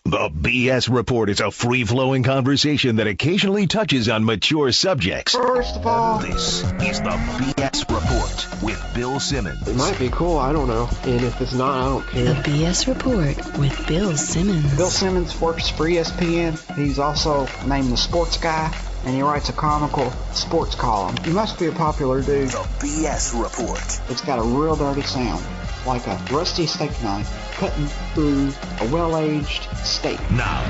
The BS Report is a free-flowing conversation that occasionally touches on mature subjects. First of all, This is the BS Report with Bill Simmons. it might be cool, I don't know. And if it's not, I don't The care. BS Report with Bill Simmons. Bill Simmons works for ESPN. He's also named the Sports Guy, and he writes a comical sports column. He must be a popular dude. The BS Report. It's got a real dirty sound, like a rusty steak knife cutting through a well-aged steak. Now.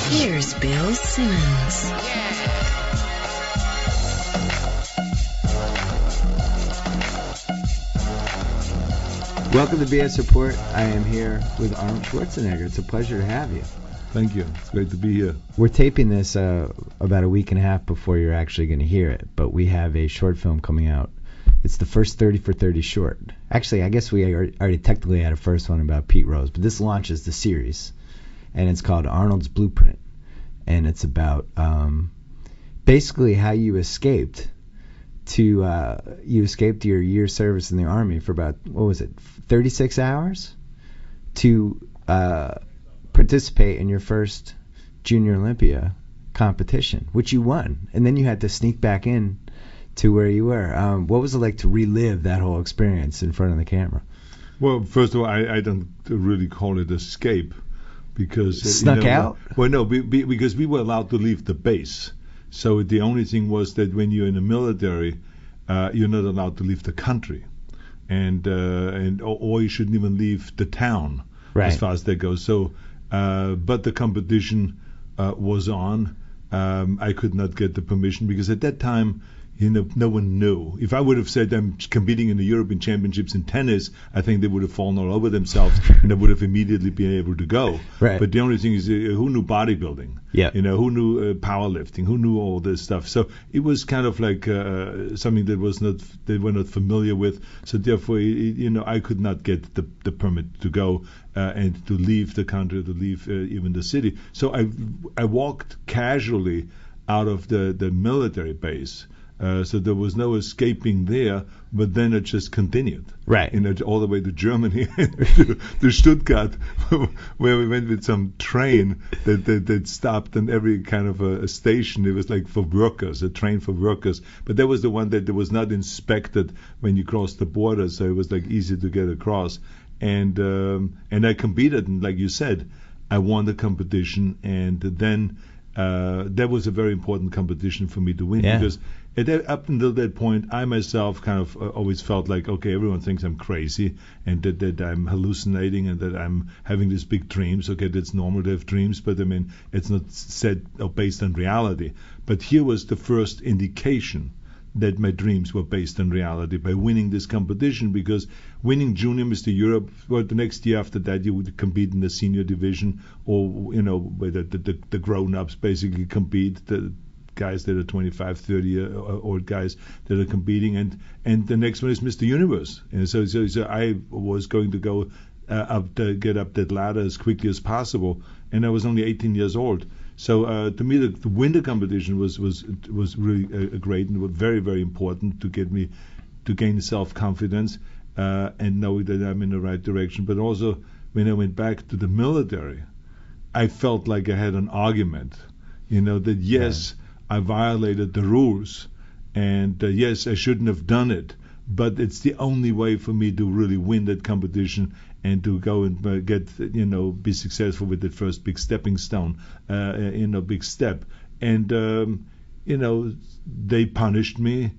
Here's Bill Simmons. Welcome to BS Report. I am here with Arnold Schwarzenegger. It's a pleasure to have you. Thank you. It's great to be here. We're taping this about a week and a half before you're actually going to hear it, but we have a short film coming out. It's the first 30 for 30 short. Actually, I guess we already technically had a first one about Pete Rose, but this launches the series, and it's called Arnold's Blueprint, and it's about basically how you escaped your year service in the Army for about, 36 hours to participate in your first Junior Olympia competition, which you won, and then you had to sneak back in to where you were. What was it like to relive that whole experience in front of the camera? Well, first of all, I don't really call it escape because Snuck out? Well, no, because we were allowed to leave the base. So the only thing was that when you're in the military, you're not allowed to leave the country, or you shouldn't even leave the town, Right. as far as that goes. So, but the competition was on. I could not get the permission because at that time, no one knew. If I would have said I'm competing in the European Championships in tennis, I think they would have fallen all over themselves and I would have immediately been able to go. Right. But the only thing is, who knew bodybuilding? Yeah. Who knew powerlifting? Who knew all this stuff? So it was kind of like something that they were not familiar with. So therefore, I could not get the permit to go and to leave the country, to leave even the city. So I walked casually out of the military base. So there was no escaping there, but then it just continued. Right. All the way to Germany, to Stuttgart, where we went with some train that stopped in every kind of a station. It was like for workers, a train for workers. But that was the one that was not inspected when you crossed the border, so it was like easy to get across. And I competed, and like you said, I won the competition, and then that was a very important competition for me to win because up until that point, I myself kind of always felt like, okay, everyone thinks I'm crazy and that I'm hallucinating and that I'm having these big dreams. Okay, that's normal to have dreams, but I mean, it's not set or based on reality. But here was the first indication that my dreams were based on reality by winning this competition, because winning Junior Mr. Europe, well, the next year after that you would compete in the senior division, or where the grown-ups basically compete, the guys that are 25, 30-year-old guys that are competing, and the next one is Mr. Universe. And so I was going to go get up that ladder as quickly as possible, and I was only 18 years old. So to me, the win the competition was really great and very, very important to get me to gain self-confidence and know that I'm in the right direction. But also, when I went back to the military, I felt like I had an argument, that yes, I violated the rules, and yes, I shouldn't have done it, but it's the only way for me to really win that competition and to go and get, be successful with that first big stepping stone, big step. And, they punished me,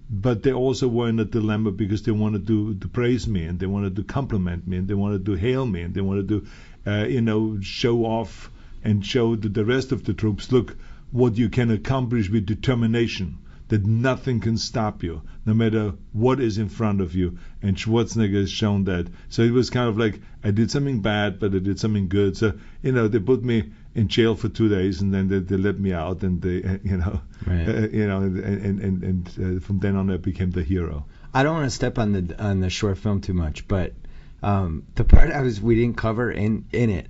but they also were in a dilemma because they wanted to praise me, and they wanted to compliment me, and they wanted to hail me, and they wanted to, show off and show to the rest of the troops, look, what you can accomplish with determination, that nothing can stop you, no matter what is in front of you. And Schwarzenegger has shown that. So it was kind of like I did something bad, but I did something good. So, they put me in jail for 2 days, and then they let me out, and they, Right. And from then on I became the hero. I don't want to step on the short film too much, but the part we didn't cover in it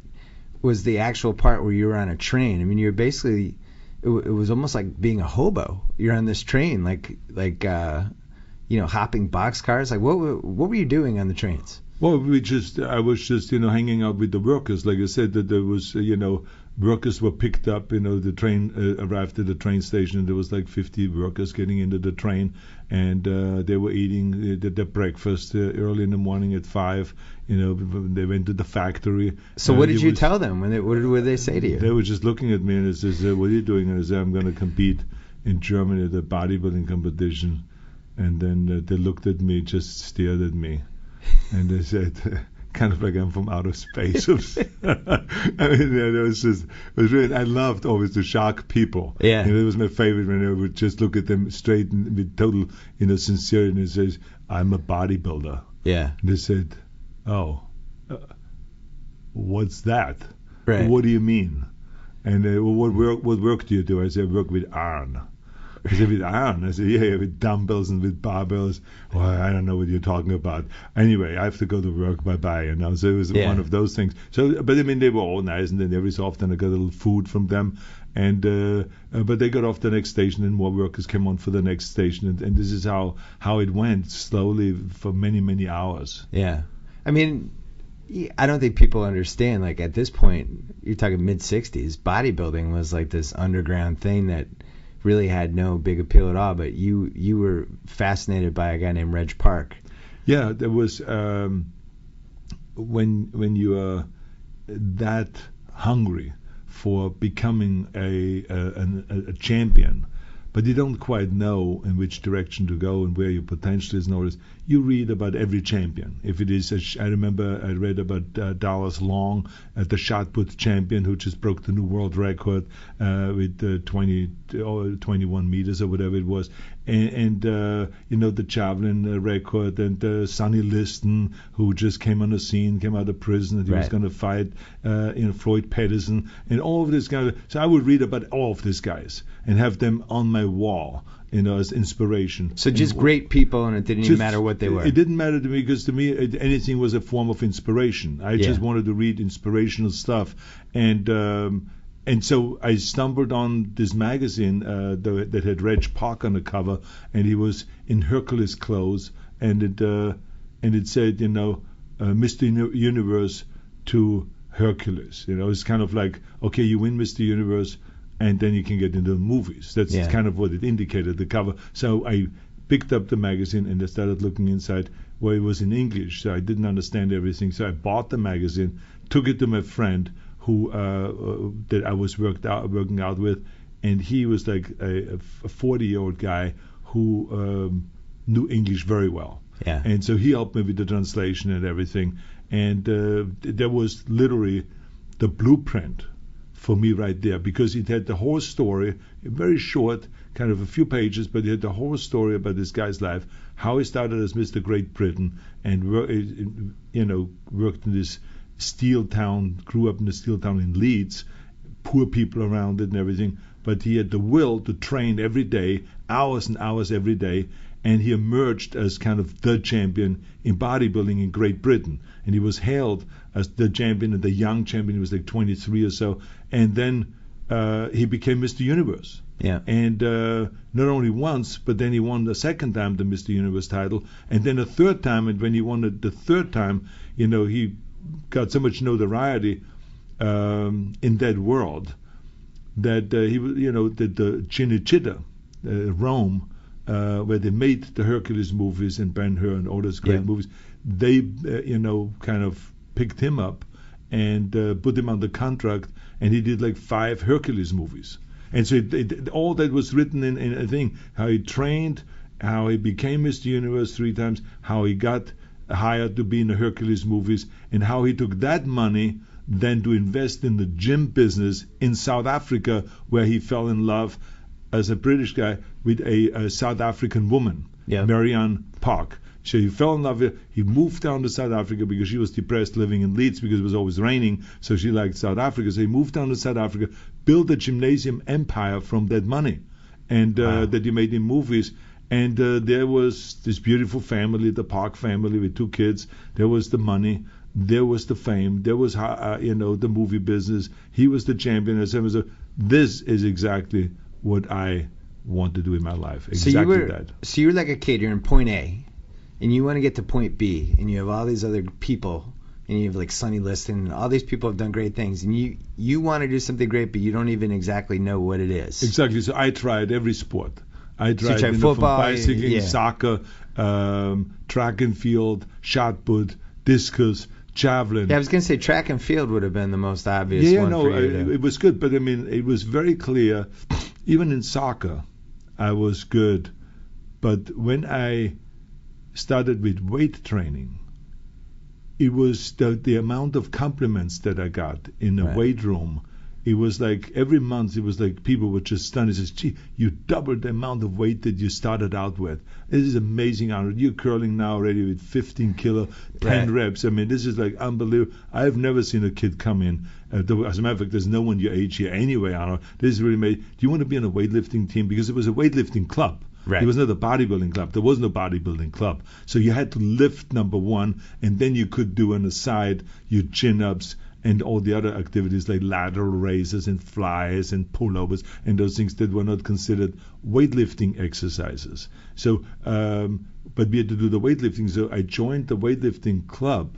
was the actual part where you were on a train. I mean, you're basically, it was almost like being a hobo. You're on this train, like hopping boxcars. Like, what were you doing on the trains? Well, I was just, hanging out with the workers. Like I said, that there was, workers were picked up. The train arrived at the train station, and there was like 50 workers getting into the train, and they were eating their breakfast early in the morning at 5. They went to the factory. So what did you tell them? What did they say to you? They were just looking at me, and they said, "What are you doing?" And I said, "I'm going to compete in Germany at a bodybuilding competition." And then they looked at me, just stared at me. And they said, kind of like I'm from outer space. I mean, it was really, I loved always to shock people. Yeah. It was my favorite when I would just look at them straight and with total, sincerity and say, "I'm a bodybuilder." Yeah. And they said, "Oh, what's that? Right. What do you mean?" And what work do you do? I said, "I work with iron." I said, "With iron?" I said, "Yeah, with dumbbells and with barbells." Well, I don't know what you're talking about. Anyway, I have to go to work. Bye-bye. So it was one of those things. So, but I mean, they were all nice, and then every so often I got a little food from them. And but they got off the next station, and more workers came on for the next station, and this is how it went slowly for many, many hours. Yeah, I mean, I don't think people understand. Like at this point, you're talking mid-60s. Bodybuilding was like this underground thing that really had no big appeal at all, but you were fascinated by a guy named Reg Park. Yeah, there was when you are that hungry for becoming a champion, but you don't quite know in which direction to go and where your potential is. Notice you read about every champion. If it is, I remember I read about Dallas Long, the shot put champion, who just broke the new world record with 21 meters or whatever it was, and the javelin record, and Sonny Liston, who just came on the scene, came out of prison, and he was going to fight Floyd Patterson, and all of this guys. So I would read about all of these guys and have them on my wall, as inspiration. So just great people, and it didn't even matter what they were. It didn't matter to me, because to me anything was a form of inspiration. I just wanted to read inspirational stuff, and so I stumbled on this magazine that had Reg Park on the cover, and he was in Hercules clothes, and it said, Mr. Universe to Hercules. It's kind of like, okay, you win Mr. Universe, and then you can get into the movies. That's kind of what it indicated, the cover. So I picked up the magazine and I started looking inside. Well, it was in English, so I didn't understand everything. So I bought the magazine, took it to my friend who that I was working out with, and he was like a 40-year-old guy who knew English very well. Yeah. And so he helped me with the translation and everything. And there was literally the blueprint for me right there, because it had the whole story, very short, kind of a few pages, but it had the whole story about this guy's life, how he started as Mr. Great Britain, and worked in this steel town, grew up in the steel town in Leeds, poor people around it and everything, but he had the will to train every day, hours and hours every day, and he emerged as kind of the champion in bodybuilding in Great Britain. And he was hailed as the champion, and the young champion. He was like 23 or so. And then he became Mr. Universe. Yeah. And not only once, but then he won the second time the Mr. Universe title. And then a third time, and when he won it the third time, he got so much notoriety in that world that he was, that the Cinecittà, Rome, where they made the Hercules movies and Ben-Hur and all those great movies, they, kind of picked him up and put him under contract, and he did like 5 Hercules movies. And so all that was written in a thing, how he trained, how he became Mr. Universe 3 times, how he got hired to be in the Hercules movies, and how he took that money then to invest in the gym business in South Africa, where he fell in love as a British guy with a South African woman, Marianne Park. So he fell in love with her. He moved down to South Africa because she was depressed living in Leeds because it was always raining, so she liked South Africa. So he moved down to South Africa, built a gymnasium empire from that money, and that he made in movies. And there was this beautiful family, the Park family with 2 kids. There was the money. There was the fame. There was the movie business. He was the champion. So this is exactly what I want to do in my life. Exactly that. So you were like a kid. You're in Point A, and you want to get to point B, and you have all these other people, and you have like Sonny Liston, and all these people have done great things, and you want to do something great, but you don't even exactly know what it is. Exactly. So I tried every sport. I tried, tried from football, bicycling, yeah. soccer, track and field, shot put, discus, javelin. Yeah, I was going to say track and field would have been the most obvious one for you to... it was good, but I mean, it was very clear. Even in soccer, I was good, but when I started with weight training, it was the amount of compliments that I got in the weight room. It was like every month, it was like people were just stunned. It says, gee, you doubled the amount of weight that you started out with. This is amazing, Arnold. You're curling now already with 15 kilo, 10 reps. I mean, this is like unbelievable. I've never seen a kid come in. As a matter of fact, there's no one your age here anyway, Arnold. This is really amazing. Do you want to be on a weightlifting team? Because it was a weightlifting club. Right. It was not a bodybuilding club. There was no bodybuilding club. So you had to lift, number one, and then you could do on the side your chin-ups and all the other activities like lateral raises and flies and pullovers and those things that were not considered weightlifting exercises. So, but we had to do the weightlifting. So I joined the weightlifting club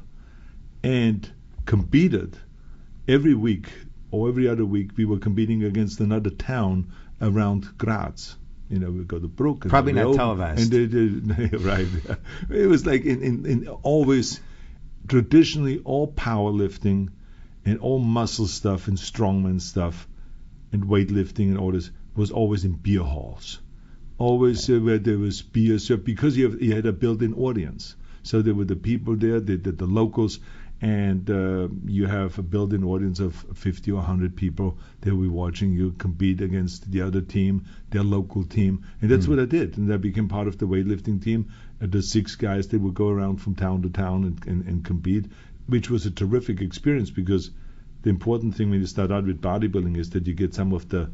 and competed every week or every other week. We were competing against another town around Graz. You know, we go to Brook. Probably not televised. And right. It was like in always traditionally all powerlifting and all muscle stuff and strongman stuff and weightlifting and all this was always in beer halls. Always where there was beer, so because you had a built-in audience. So there were the people there, the locals, and you have a built-in audience of 50 or 100 people. They'll be watching you compete against the other team, their local team. And that's what I did. And I became part of the weightlifting team. The 6 guys, they would go around from town to town and compete, which was a terrific experience because the important thing when you start out with bodybuilding is that you get some of the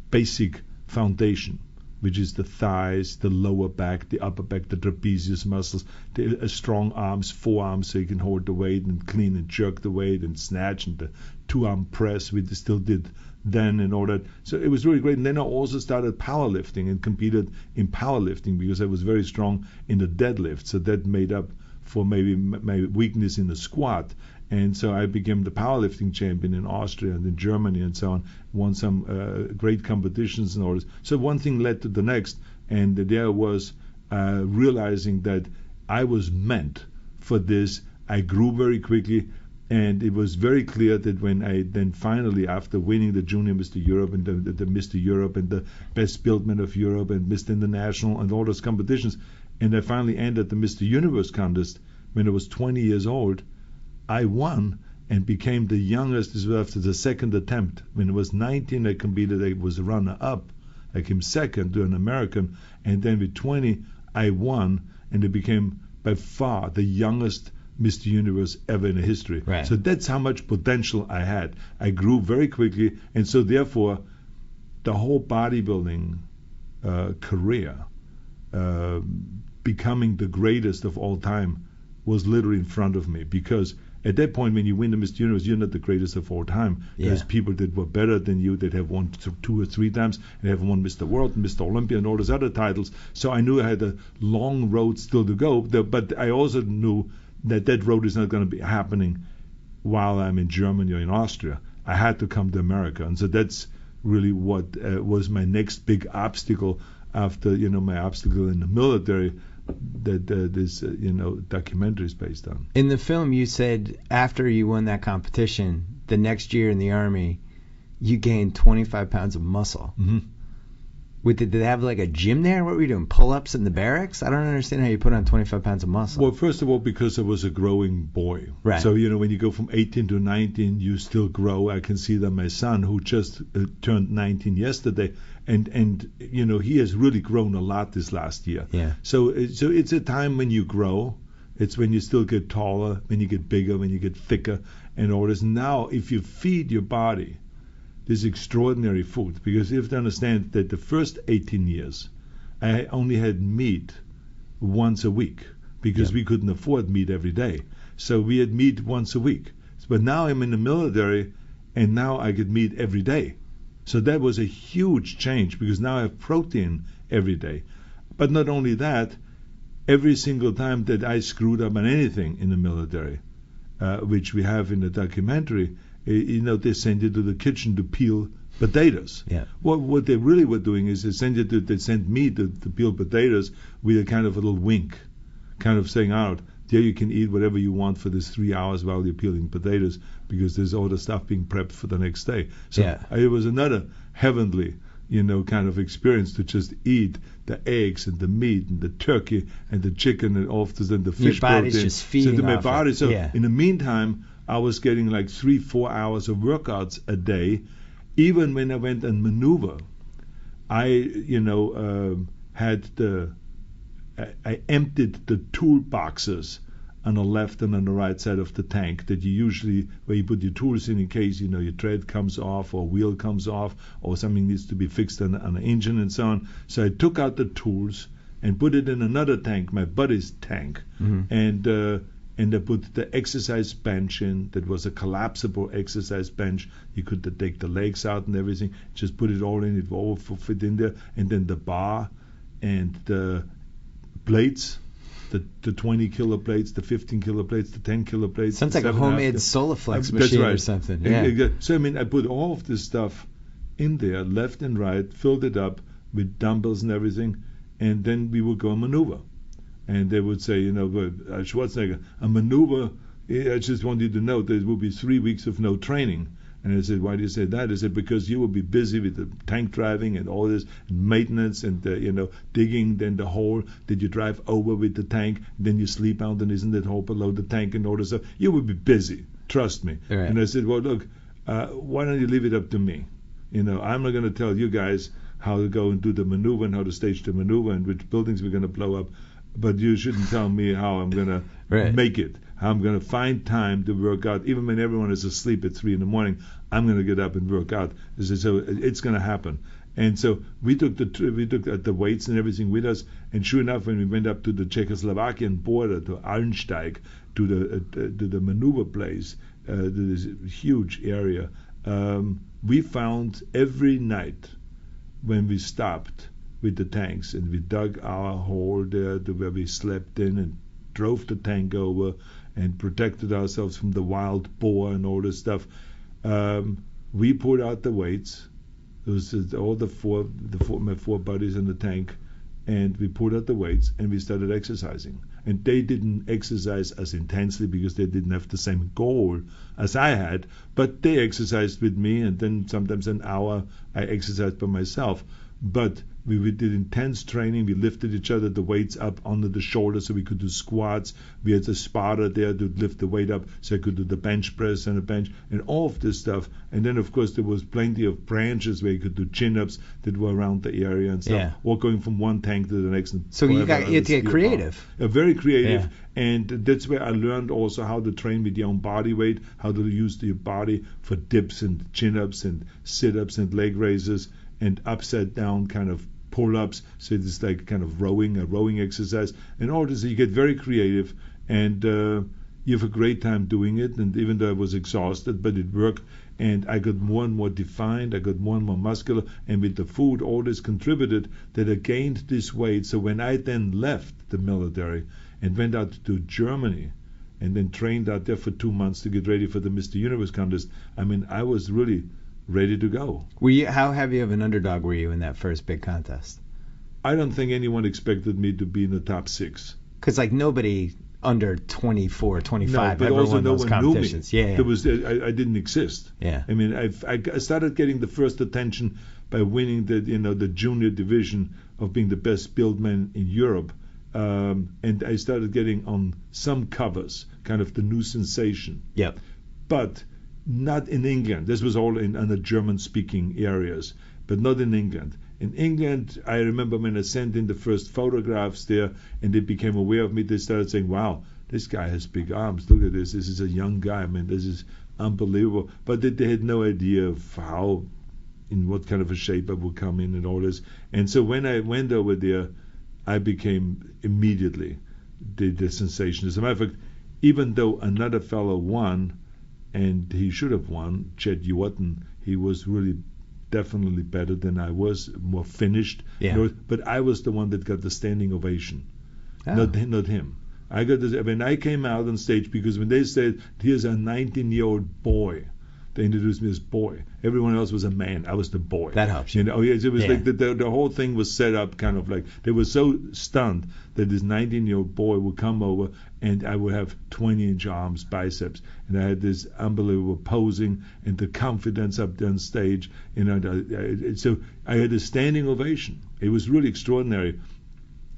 basic foundation, which is the thighs, the lower back, the upper back, the trapezius muscles, the strong arms, forearms, so you can hold the weight and clean and jerk the weight and snatch, and the 2-arm press we still did then and all that. So it was really great. And then I also started powerlifting and competed in powerlifting because I was very strong in the deadlift. So that made up for maybe my weakness in the squat. And so I became the powerlifting champion in Austria and in Germany and so on, won some great competitions and all this. So one thing led to the next, and there was realizing that I was meant for this. I grew very quickly, and it was very clear that when I then finally, after winning the Junior Mr. Europe and the Mr. Europe and the Best Built Man of Europe and Mr. International and all those competitions, and I finally entered the Mr. Universe contest when I was 20 years old, I won and became the youngest. This was after the second attempt. When I was 19, I competed. I was a runner-up. I came second to an American. And then with 20, I won, and I became by far the youngest Mr. Universe ever in history. Right. So that's how much potential I had. I grew very quickly, and so therefore, the whole bodybuilding career, becoming the greatest of all time, was literally in front of me, because at that point, when you win the Mr. Universe, you're not the greatest of all time. Yeah. There's people that were better than you that have won 2 or 3 times, and have won Mr. World, and Mr. Olympia, and all those other titles. So I knew I had a long road still to go, but I also knew that road is not going to be happening while I'm in Germany or in Austria. I had to come to America, and so that's really what was my next big obstacle after my obstacle in the military. That this documentary is based on. In the film, you said after you won that competition, the next year in the Army, you gained 25 pounds of muscle. Mm-hmm. Did they have like a gym there? What were you doing? Pull-ups in the barracks? I don't understand how you put on 25 pounds of muscle. Well, first of all, because I was a growing boy. Right. So, when you go from 18 to 19, you still grow. I can see that my son, who just turned 19 yesterday, and he has really grown a lot this last year. Yeah. So it's a time when you grow. It's when you still get taller, when you get bigger, when you get thicker, and all this. Now, if you feed your body this extraordinary food, because you have to understand that the first 18 years, I only had meat once a week, because we couldn't afford meat every day. So we had meat once a week. But now I'm in the military, and now I get meat every day. So that was a huge change, because now I have protein every day. But not only that, every single time that I screwed up on anything in the military, which we have in the documentary, they send you to the kitchen to peel potatoes. Yeah. What they really were doing is they sent me to peel potatoes with a kind of a little wink, kind of saying, out there you can eat whatever you want for this 3 hours while you're peeling potatoes, because there's all the stuff being prepped for the next day. So it was another heavenly, kind of experience to just eat the eggs and the meat and the turkey and the chicken and all of this and the fish protein. Your body's just feeding my off body. it. So Yeah. in the meantime, I was getting like 3-4 hours of workouts a day. Even when I went and maneuver, I emptied the toolboxes on the left and on the right side of the tank that you usually, where you put your tools in case your tread comes off or wheel comes off or something needs to be fixed on the engine and so on. So I took out the tools and put it in another tank, my buddy's tank, and I put the exercise bench in. That was a collapsible exercise bench. You could take the legs out and everything. Just put it all in. It all fit in there. And then the bar and the plates, the 20 kilo plates, the 15 kilo plates, the 10 kilo plates. Sounds like a homemade Solaflex machine or something. Yeah. So I put all of this stuff in there, left and right, filled it up with dumbbells and everything, and then we would go and maneuver. And they would say, Schwarzenegger, a maneuver, I just want you to know there will be 3 weeks of no training. And I said, why do you say that? I said, because you will be busy with the tank driving and all this maintenance and, digging then the hole that you drive over with the tank, then you sleep out and isn't that hole below the tank and all this stuff. You will be busy, trust me. Right. And I said, well, look, why don't you leave it up to me? I'm not going to tell you guys how to go and do the maneuver and how to stage the maneuver and which buildings we're going to blow up. But you shouldn't tell me how I'm going to make it. How I'm going to find time to work out. Even when everyone is asleep at 3 a.m, I'm going to get up and work out. So it's going to happen. And so we took the weights and everything with us. And sure enough, when we went up to the Czechoslovakian border, to Allensteig, to the maneuver place, this huge area, we found every night when we stopped with the tanks and we dug our hole there to where we slept in and drove the tank over and protected ourselves from the wild boar and all this stuff. We pulled out the weights. It was all my 4 buddies in the tank, and we pulled out the weights and we started exercising. And they didn't exercise as intensely because they didn't have the same goal as I had, but they exercised with me, and then sometimes an hour I exercised by myself. But we did intense training. We lifted each other, the weights up under the shoulders so we could do squats. We had a spotter there to lift the weight up so I could do the bench press and a bench and all of this stuff. And then, of course, there was plenty of branches where you could do chin-ups that were around the area and stuff, or going from one tank to the next. So you had to get creative. Very creative. And that's where I learned also how to train with your own body weight, how to use your body for dips and chin-ups and sit-ups and leg raises and upside down kind of pull-ups. So it's like kind of a rowing exercise. And all this, you get very creative, and you have a great time doing it. And even though I was exhausted, but it worked, and I got more and more defined, I got more and more muscular, and with the food, all this contributed that I gained this weight. So when I then left the military and went out to Germany and then trained out there for 2 months to get ready for the Mr. Universe contest, I was really ready to go. How heavy of an underdog were you in that first big contest? I don't think anyone expected me to be in the top 6. Because nobody under 24, 25 ever won those competitions. Knew me. There was I didn't exist. Yeah. I started getting the first attention by winning the junior division of being the best built man in Europe, and I started getting on some covers, kind of the new sensation. Yep. But not in England. This was all in the German-speaking areas, but not in England. In England, I remember when I sent in the first photographs there, and they became aware of me, they started saying, wow, this guy has big arms. Look at this. This is a young guy. This is unbelievable. But they had no idea of in what kind of a shape I would come in and all this. And so when I went over there, I became immediately the sensation. As a matter of fact, even though another fellow won, and he should have won, Chet Uwatton, he was really definitely better than I was, more finished. Yeah. But I was the one that got the standing ovation. Oh. not him. I got this when I came out on stage, because when they said here's a 19-year-old boy, they introduced me as boy. Everyone else was a man. I was the boy. That helps. You know, it was Yeah. like the whole thing was set up kind of like they were so stunned that this 19-year-old boy would come over and I would have 20-inch arms, biceps, and I had this unbelievable posing and the confidence up there on stage. You know, so I had a standing ovation. It was really extraordinary.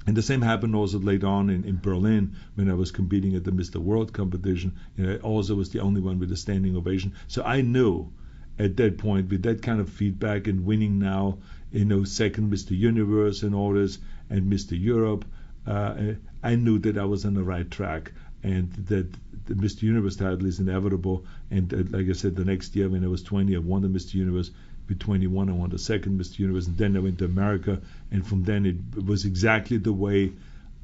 And the same happened also later on in Berlin when I was competing at the Mr. World competition. You know, I also was the only one with a standing ovation. So I knew at that point, with that kind of feedback and winning now, you know, second Mr. Universe and all this, and Mr. Europe, I knew that I was on the right track and that the Mr. Universe title is inevitable. And like I said, the next year when I was 20, I won the Mr. Universe. With 21, I won the second Mr. Universe, and then I went to America, and from then it was exactly the way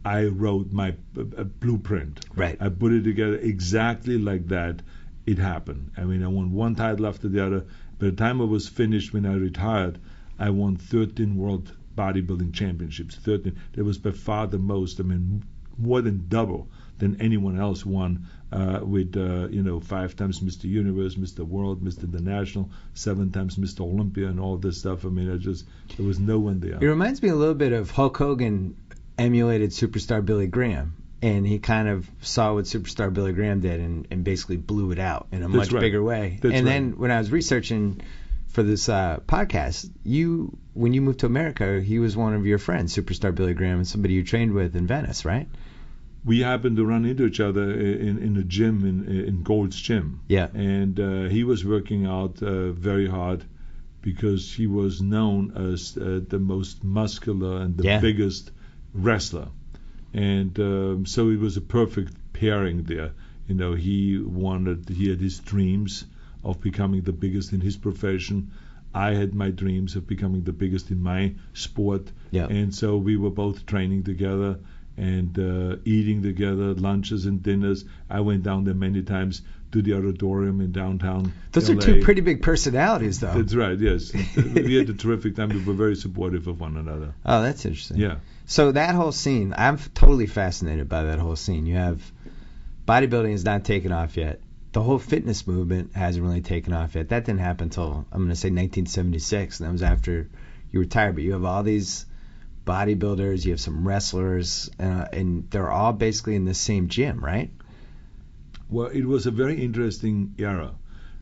I wrote my blueprint. Right. I put it together exactly like that. It happened. I mean, I won one title after the other. By the time I was finished, when I retired, I won 13 World Bodybuilding Championships. 13. That was by far the most. I mean, more than double than anyone else won. With 5 times Mr. Universe, Mr. World, Mr. International, 7 times Mr. Olympia, and all this stuff. I mean, there was no one there. It reminds me a little bit of Hulk Hogan emulated superstar Billy Graham, and he kind of saw what superstar Billy Graham did and basically blew it out in a much bigger way. That's then when I was researching for this podcast, when you moved to America, he was one of your friends, superstar Billy Graham, and somebody you trained with in Venice, right? We happened to run into each other in a gym in Gold's Gym. Yeah. And he was working out very hard because he was known as the most muscular and the biggest wrestler. And so it was a perfect pairing there. You know, he had his dreams of becoming the biggest in his profession. I had my dreams of becoming the biggest in my sport. Yeah. And so we were both training together and eating together, lunches and dinners. I went down there many times to the auditorium in downtown Those LA. are two pretty big personalities, though. That's right, yes. We had a terrific time. We were very supportive of one another. Oh, that's interesting. Yeah. So that whole scene, I'm totally fascinated by that whole scene. You have bodybuilding is not taken off yet. The whole fitness movement hasn't really taken off yet. That didn't happen until, I'm going to say 1976, and that was after you retired. But you have all these bodybuilders, you have some wrestlers, and they're all basically in the same gym, right? Well, it was a very interesting era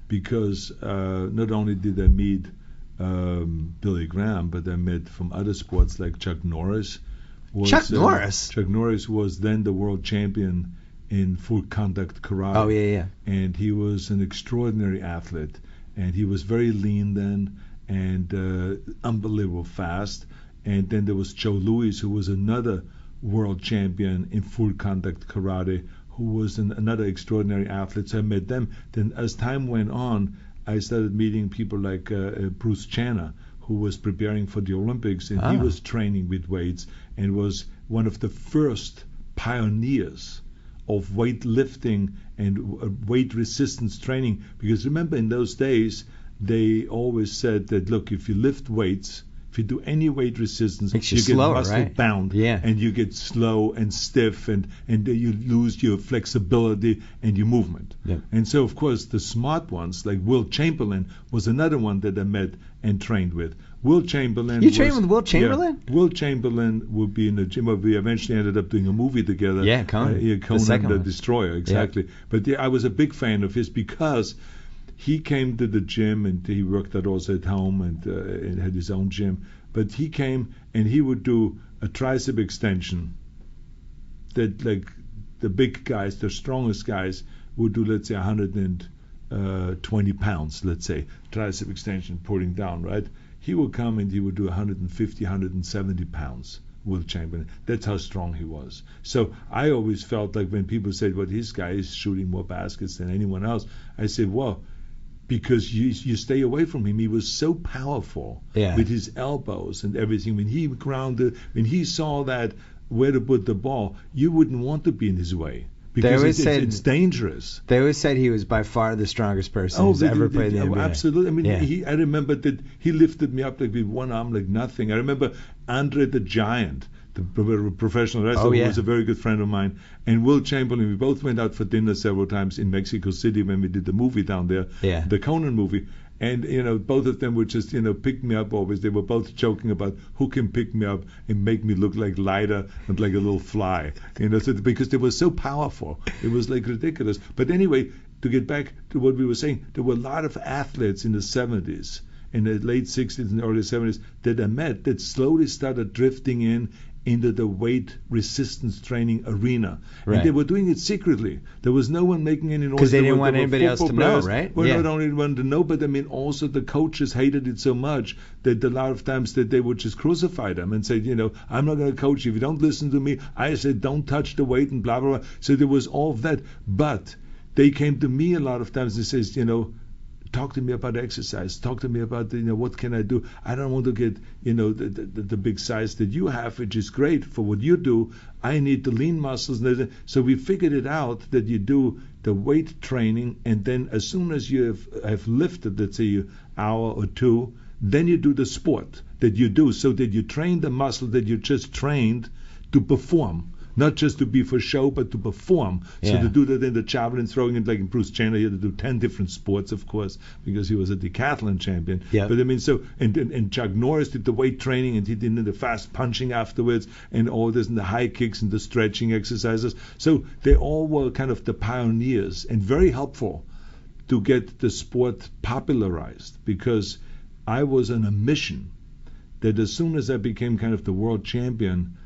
because not only did I meet Billy Graham, but I met from other sports like Chuck Norris. Chuck Norris? Chuck Norris was then the world champion in full contact karate. Oh, yeah. And he was an extraordinary athlete. And he was very lean then and unbelievable fast. And then there was Joe Louis, who was another world champion in full contact karate, who was another extraordinary athlete. So I met them. Then as time went on, I started meeting people like Bruce Channer, who was preparing for the Olympics, and he was training with weights and was one of the first pioneers of weightlifting and weight resistance training. Because remember, in those days, they always said that, look, if you lift weights, if you do any weight resistance, makes you get slower, muscle right? bound, and you get slow and stiff, and you lose your flexibility and your movement. Yeah. And so, of course, the smart ones, like Wilt Chamberlain, was another one that I met and trained with. Wilt Chamberlain. You trained with Wilt Chamberlain? Yeah, Wilt Chamberlain would be in the gym. We eventually ended up doing a movie together. Yeah, Conan. Conan the Destroyer, exactly. But I was a big fan of his because he came to the gym and he worked out also at home and had his own gym. But he came and he would do a tricep extension that, like, the big guys, the strongest guys, would do, let's say, 120 pounds, let's say, tricep extension, pulling down, right? He would come and he would do 150, 170 pounds. Wilt Chamberlain. That's how strong he was. So I always felt like when people said, well, this guy is shooting more baskets than anyone else, I said, well, because you stay away from him. He was so powerful with his elbows and everything. When he grounded, when he saw that where to put the ball, you wouldn't want to be in his way. Because it's dangerous. They always said he was by far the strongest person who's ever played in the NBA. Absolutely. I mean, I remember that he lifted me up like with one arm like nothing. I remember Andre the Giant, the professional wrestler, Oh, yeah. who was a very good friend of mine, and Wilt Chamberlain. We both went out for dinner several times in Mexico City when we did the movie down there, Yeah. the Conan movie. And both of them would just pick me up always. They were both joking about who can pick me up and make me look like lighter and like a little fly. So because they were so powerful, it was like ridiculous. But anyway, to get back to what we were saying, there were a lot of athletes in the 70s, in the late 60s and early 70s that I met that slowly started drifting into the weight resistance training arena. Right. And they were doing it secretly. There was no one making any noise. 'Cause they There didn't were- want there were anybody else to football know, players. right? Well, Yeah. not only wanted to know, but I mean also the coaches hated it so much that a lot of times that they would just crucify them and say, I'm not going to coach you if you don't listen to me. I said don't touch the weight and blah blah blah. So there was all of that, but they came to me a lot of times and says, talk to me about exercise. Talk to me about what can I do. I don't want to get the big size that you have, which is great for what you do. I need the lean muscles. So we figured it out that you do the weight training, and then as soon as you have lifted, let's say an hour or two, then you do the sport that you do, so that you train the muscle that you just trained to perform. Not just to be for show, but to perform. So Yeah. to do that in the javelin throwing, and like in Bruce Chandler, he had to do 10 different sports, of course, because he was a decathlon champion. Yeah. But I mean, so and Chuck Norris did the weight training, and he did the fast punching afterwards, and all this, and the high kicks and the stretching exercises. So they all were kind of the pioneers and very helpful to get the sport popularized, because I was on a mission that as soon as I became kind of the world champion,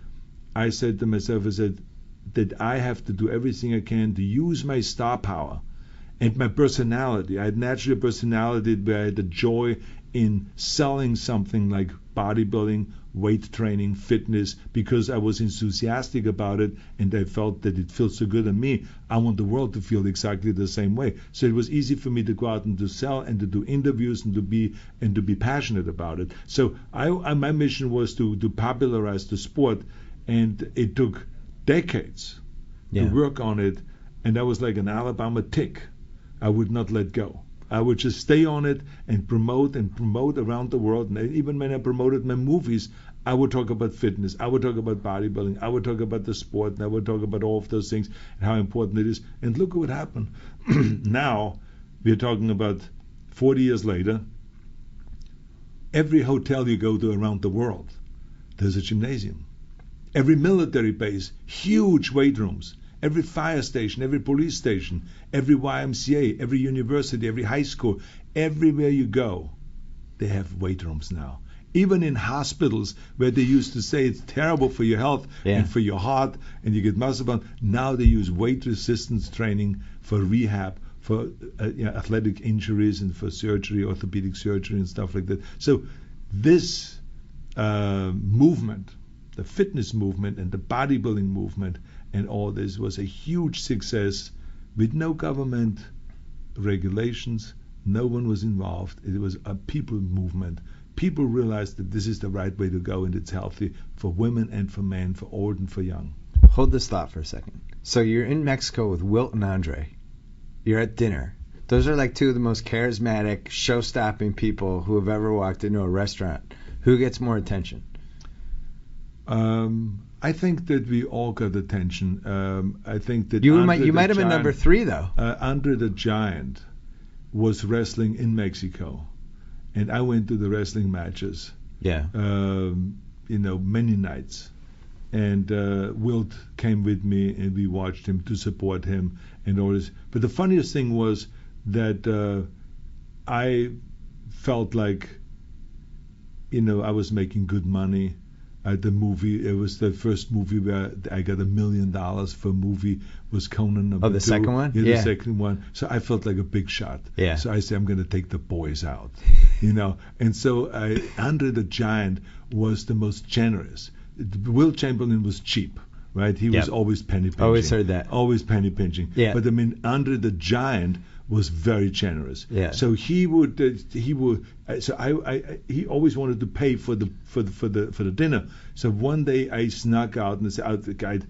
I said to myself, that I have to do everything I can to use my star power and my personality. I had naturally a personality where I had the joy in selling something like bodybuilding, weight training, fitness, because I was enthusiastic about it and I felt that it felt so good on me. I want the world to feel exactly the same way. So it was easy for me to go out and to sell and to do interviews and to be passionate about it. So my mission was to popularize the sport. And it took decades to work on it, and I was like an Alabama tick. I would not let go. I would just stay on it and promote around the world. And even when I promoted my movies, I would talk about fitness, I would talk about bodybuilding, I would talk about the sport, and I would talk about all of those things and how important it is. And look what happened. Now, we're talking about 40 years later, every hotel you go to around the world, there's a gymnasium. Every military base, huge weight rooms. Every fire station, every police station, every YMCA, every university, every high school, everywhere you go, they have weight rooms now. Even in hospitals where they used to say it's terrible for your health and for your heart and you get muscle bound, now they use weight resistance training for rehab, for athletic injuries and for surgery, orthopedic surgery and stuff like that. So this movement, the fitness movement and the bodybuilding movement and all this was a huge success with no government regulations. No one was involved. It was a people movement. People realized that this is the right way to go and it's healthy for women and for men, for old and for young. Hold this thought for a second. So you're in Mexico with Wilt and Andre. You're at dinner. Those are like two of the most charismatic, show-stopping people who have ever walked into a restaurant. Who gets more attention? I think that we all got attention. I think that you might have been number 3 though. Andre the Giant was wrestling in Mexico, and I went to the wrestling matches. Yeah. Many nights, and Wilt came with me, and we watched him to support him and all this. But the funniest thing was that I felt like, I was making good money. The movie, it was the first movie where I got $1 million for a movie, was Conan number 2. Oh, the second one? Yeah, the second one. So I felt like a big shot. Yeah. So I said, I'm going to take the boys out, And so Andre the Giant was the most generous. Wilt Chamberlain was cheap, right? He was always penny pinching. Always heard that. Always penny pinching. Yeah. But Andre the Giant was very generous. Yeah. So he always wanted to pay for the dinner. So one day I snuck out and said, I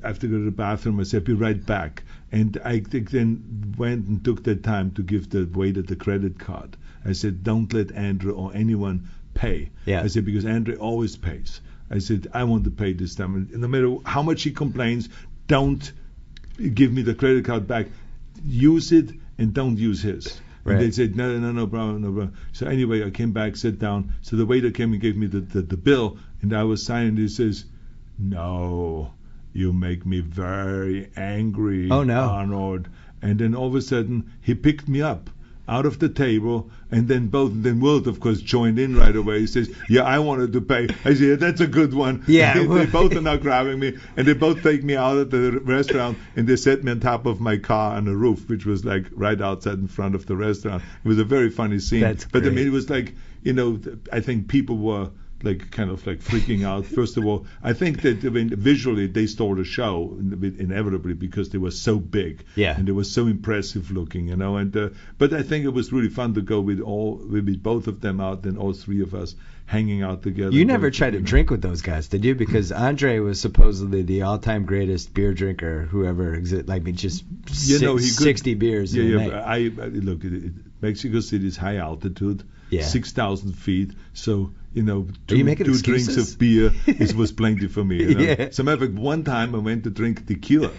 have to go to the bathroom. I said, I'll be right back. And I then went and took the time to give the waiter the credit card. I said, don't let Andrew or anyone pay. Yeah. I said, because Andrew always pays. I said, I want to pay this time. And no matter how much he complains, don't give me the credit card back. Use it and don't use his. Right. And they said, no problem, no problem. So anyway, I came back, sat down. So the waiter came and gave me the bill, and I was signing. He says, no, you make me very angry, Oh, no. Arnold. And then all of a sudden, he picked me up out of the table, and then Wilt, of course, joined in right away. He says, yeah, I wanted to pay. I said, yeah, that's a good one. Yeah. They both are now grabbing me, and they both take me out of the restaurant, and they set me on top of my car on the roof, which was like right outside in front of the restaurant. It was a very funny scene. That's But I great. mean, it was like, I think people were like kind of like freaking out. First of all, I think that visually they stole the show inevitably because they were so big, Yeah. and they were so impressive looking, And but I think it was really fun to go with both of them out, and all three of us hanging out together. You never tried to drink with those guys, did you? Because Andre was supposedly the all-time greatest beer drinker who ever existed. Like, just he could, 60 beers in a night. I look, Mexico City is high altitude, Yeah. 6,000 feet, so you two making drinks excuses? of beer was plenty for me. Yeah. As a matter of fact, one time I went to drink tequila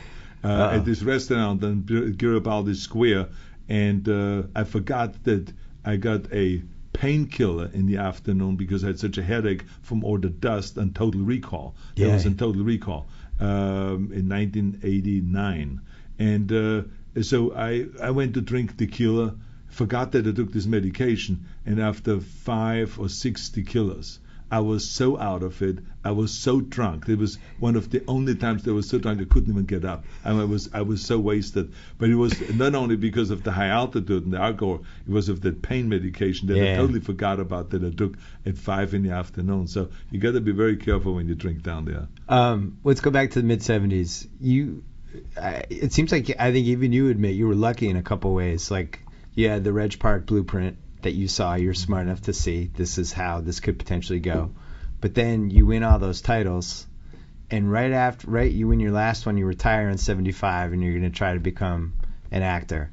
at this restaurant on Garibaldi Square, and I forgot that I got a painkiller in the afternoon because I had such a headache from all the dust and Total Recall. That was in Total Recall in 1989. And so I went to drink tequila, forgot that I took this medication, and after 5 or 6 tequilas, I was so out of it. I was so drunk. It was one of the only times that I was so drunk I couldn't even get up. I was so wasted. But it was not only because of the high altitude and the alcohol, it was of that pain medication that I totally forgot about that I took at 5 in the afternoon. So you got to be very careful when you drink down there. Let's go back to the mid-'70s. It seems like, I think even you admit you were lucky in a couple ways. Like, you had the Reg Park blueprint that you saw, you're smart enough to see this is how this could potentially go. But then you win all those titles, and you win your last one, you retire in 75, and you're going to try to become an actor.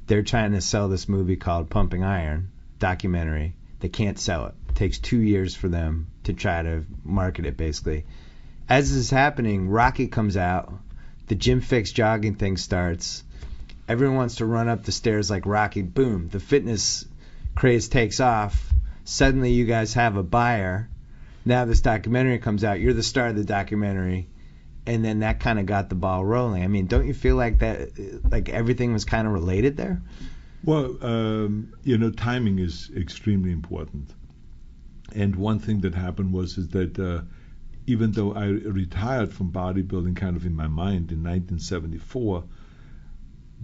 They're trying to sell this movie called Pumping Iron, documentary. They can't sell it. It takes 2 years for them to try to market it, basically. As this is happening, Rocky comes out, the Jim Fixx jogging thing starts, everyone wants to run up the stairs like Rocky. Boom, the fitness craze takes off. Suddenly you guys have a buyer. Now this documentary comes out. You're the star of the documentary. And then that kind of got the ball rolling. I mean, don't you feel like that, like everything was kind of related there? Well, timing is extremely important. And one thing that happened is that even though I retired from bodybuilding kind of in my mind in 1974,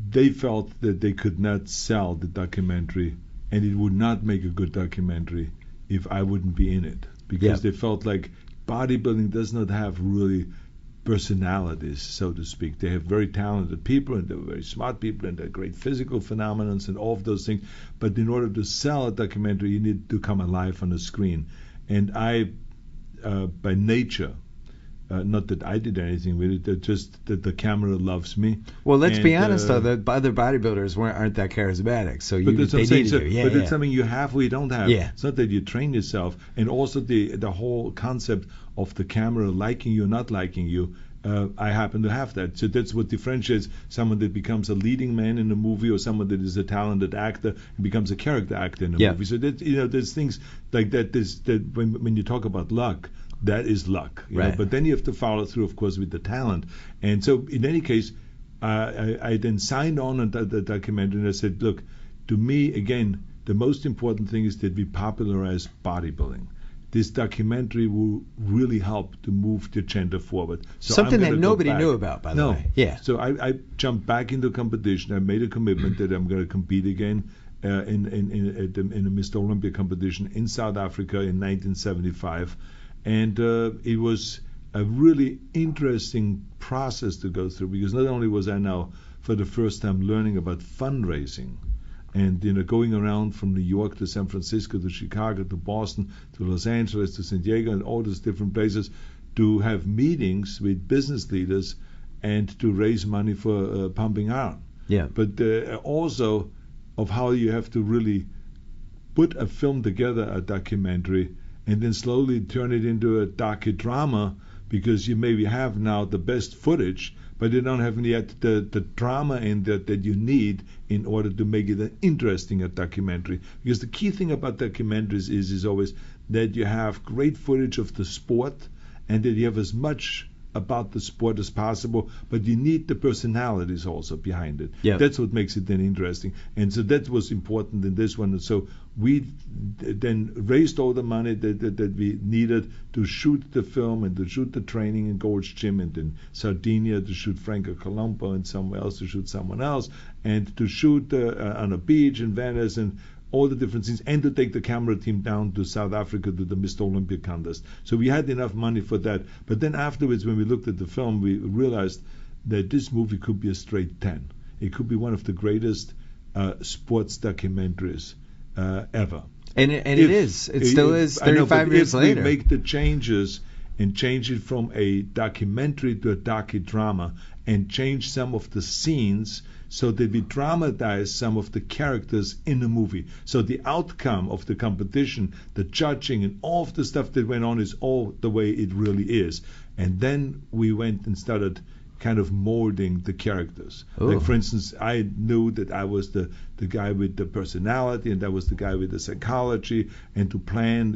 they felt that they could not sell the documentary, and it would not make a good documentary if I wouldn't be in it, because they felt like bodybuilding does not have really personalities, so to speak. They have very talented people, and they're very smart people, and they're great physical phenomena and all of those things. But in order to sell a documentary, you need to come alive on the screen. And I, by nature, not that I did anything with it, just that the camera loves me. Well, let's be honest, though, the other bodybuilders aren't that charismatic, so they needed you. But it's something you have or you don't have. Yeah. It's not that you train yourself. And also the whole concept of the camera liking you or not liking you, I happen to have that. So that's what differentiates someone that becomes a leading man in a movie or someone that is a talented actor and becomes a character actor in a movie. So that, there's things like that. That when you talk about luck, that is luck. You know? But then you have to follow through, of course, with the talent. And so in any case, I then signed on the documentary, and I said, look, to me, again, the most important thing is that we popularize bodybuilding. This documentary will really help to move the agenda forward. So something that nobody knew about, by the way. Yeah. So I jumped back into competition. I made a commitment that I'm going to compete again in a Mr. Olympia competition in South Africa in 1975. And it was a really interesting process to go through, because not only was I now for the first time learning about fundraising, and going around from New York to San Francisco to Chicago to Boston to Los Angeles to San Diego and all those different places to have meetings with business leaders and to raise money for Pumping Iron. Yeah. But also of how you have to really put a film together, a documentary, and then slowly turn it into a docudrama, because you maybe have now the best footage, but you don't have yet the drama in that you need in order to make it an interesting documentary. Because the key thing about documentaries is always that you have great footage of the sport, and that you have as much about the sport as possible, but you need the personalities also behind it. Yeah. That's what makes it then interesting. And so that was important in this one. And so we then raised all the money that we needed to shoot the film and to shoot the training in Gold's Gym, and in Sardinia to shoot Franco Colombo, and somewhere else to shoot someone else, and to shoot on a beach in Venice, and all the different scenes, and to take the camera team down to South Africa to the Mr. Olympia contest. So we had enough money for that. But then afterwards, when we looked at the film, we realized that this movie could be a straight 10. It could be one of the greatest sports documentaries ever. And it is. It still is 35 years later. If we make the changes and change it from a documentary to a docudrama, and change some of the scenes so that we dramatize some of the characters in the movie. So the outcome of the competition, the judging, and all of the stuff that went on is all the way it really is. And then we went and started kind of molding the characters. Ooh. Like, for instance, I knew that I was the guy with the personality, and that was the guy with the psychology, and to plan,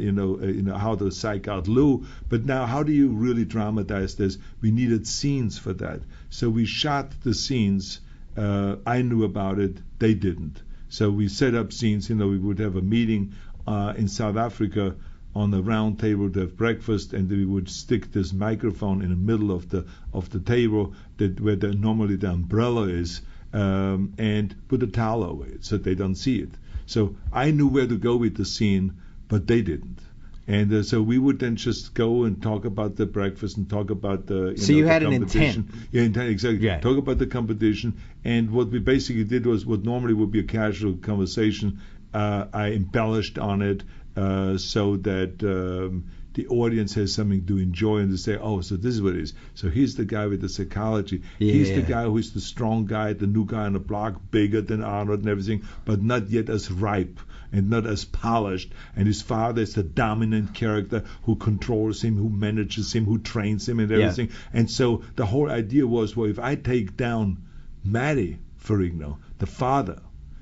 how to psych out Lou. But now, how do you really dramatize this? We needed scenes for that. So we shot the scenes. I knew about it. They didn't. So we set up scenes. We would have a meeting in South Africa on a round table to have breakfast, and we would stick this microphone in the middle of the table where normally the umbrella is, and put a towel over it so they don't see it. So I knew where to go with the scene, but they didn't. And so we would then just go and talk about the breakfast and talk about the you had the an competition. intent. Yeah, intent, exactly. Yeah. Talk about the competition. And what we basically did was what normally would be a casual conversation. I embellished on it so that the audience has something to enjoy, and to say, oh, so this is what it is. So he's the guy with the psychology. Yeah. He's the guy who's the strong guy, the new guy on the block, bigger than Arnold and everything, but not yet as ripe and not as polished. And his father is the dominant character who controls him, who manages him, who trains him and everything. Yeah. And so the whole idea was, well, if I take down Matty Ferrigno, the father,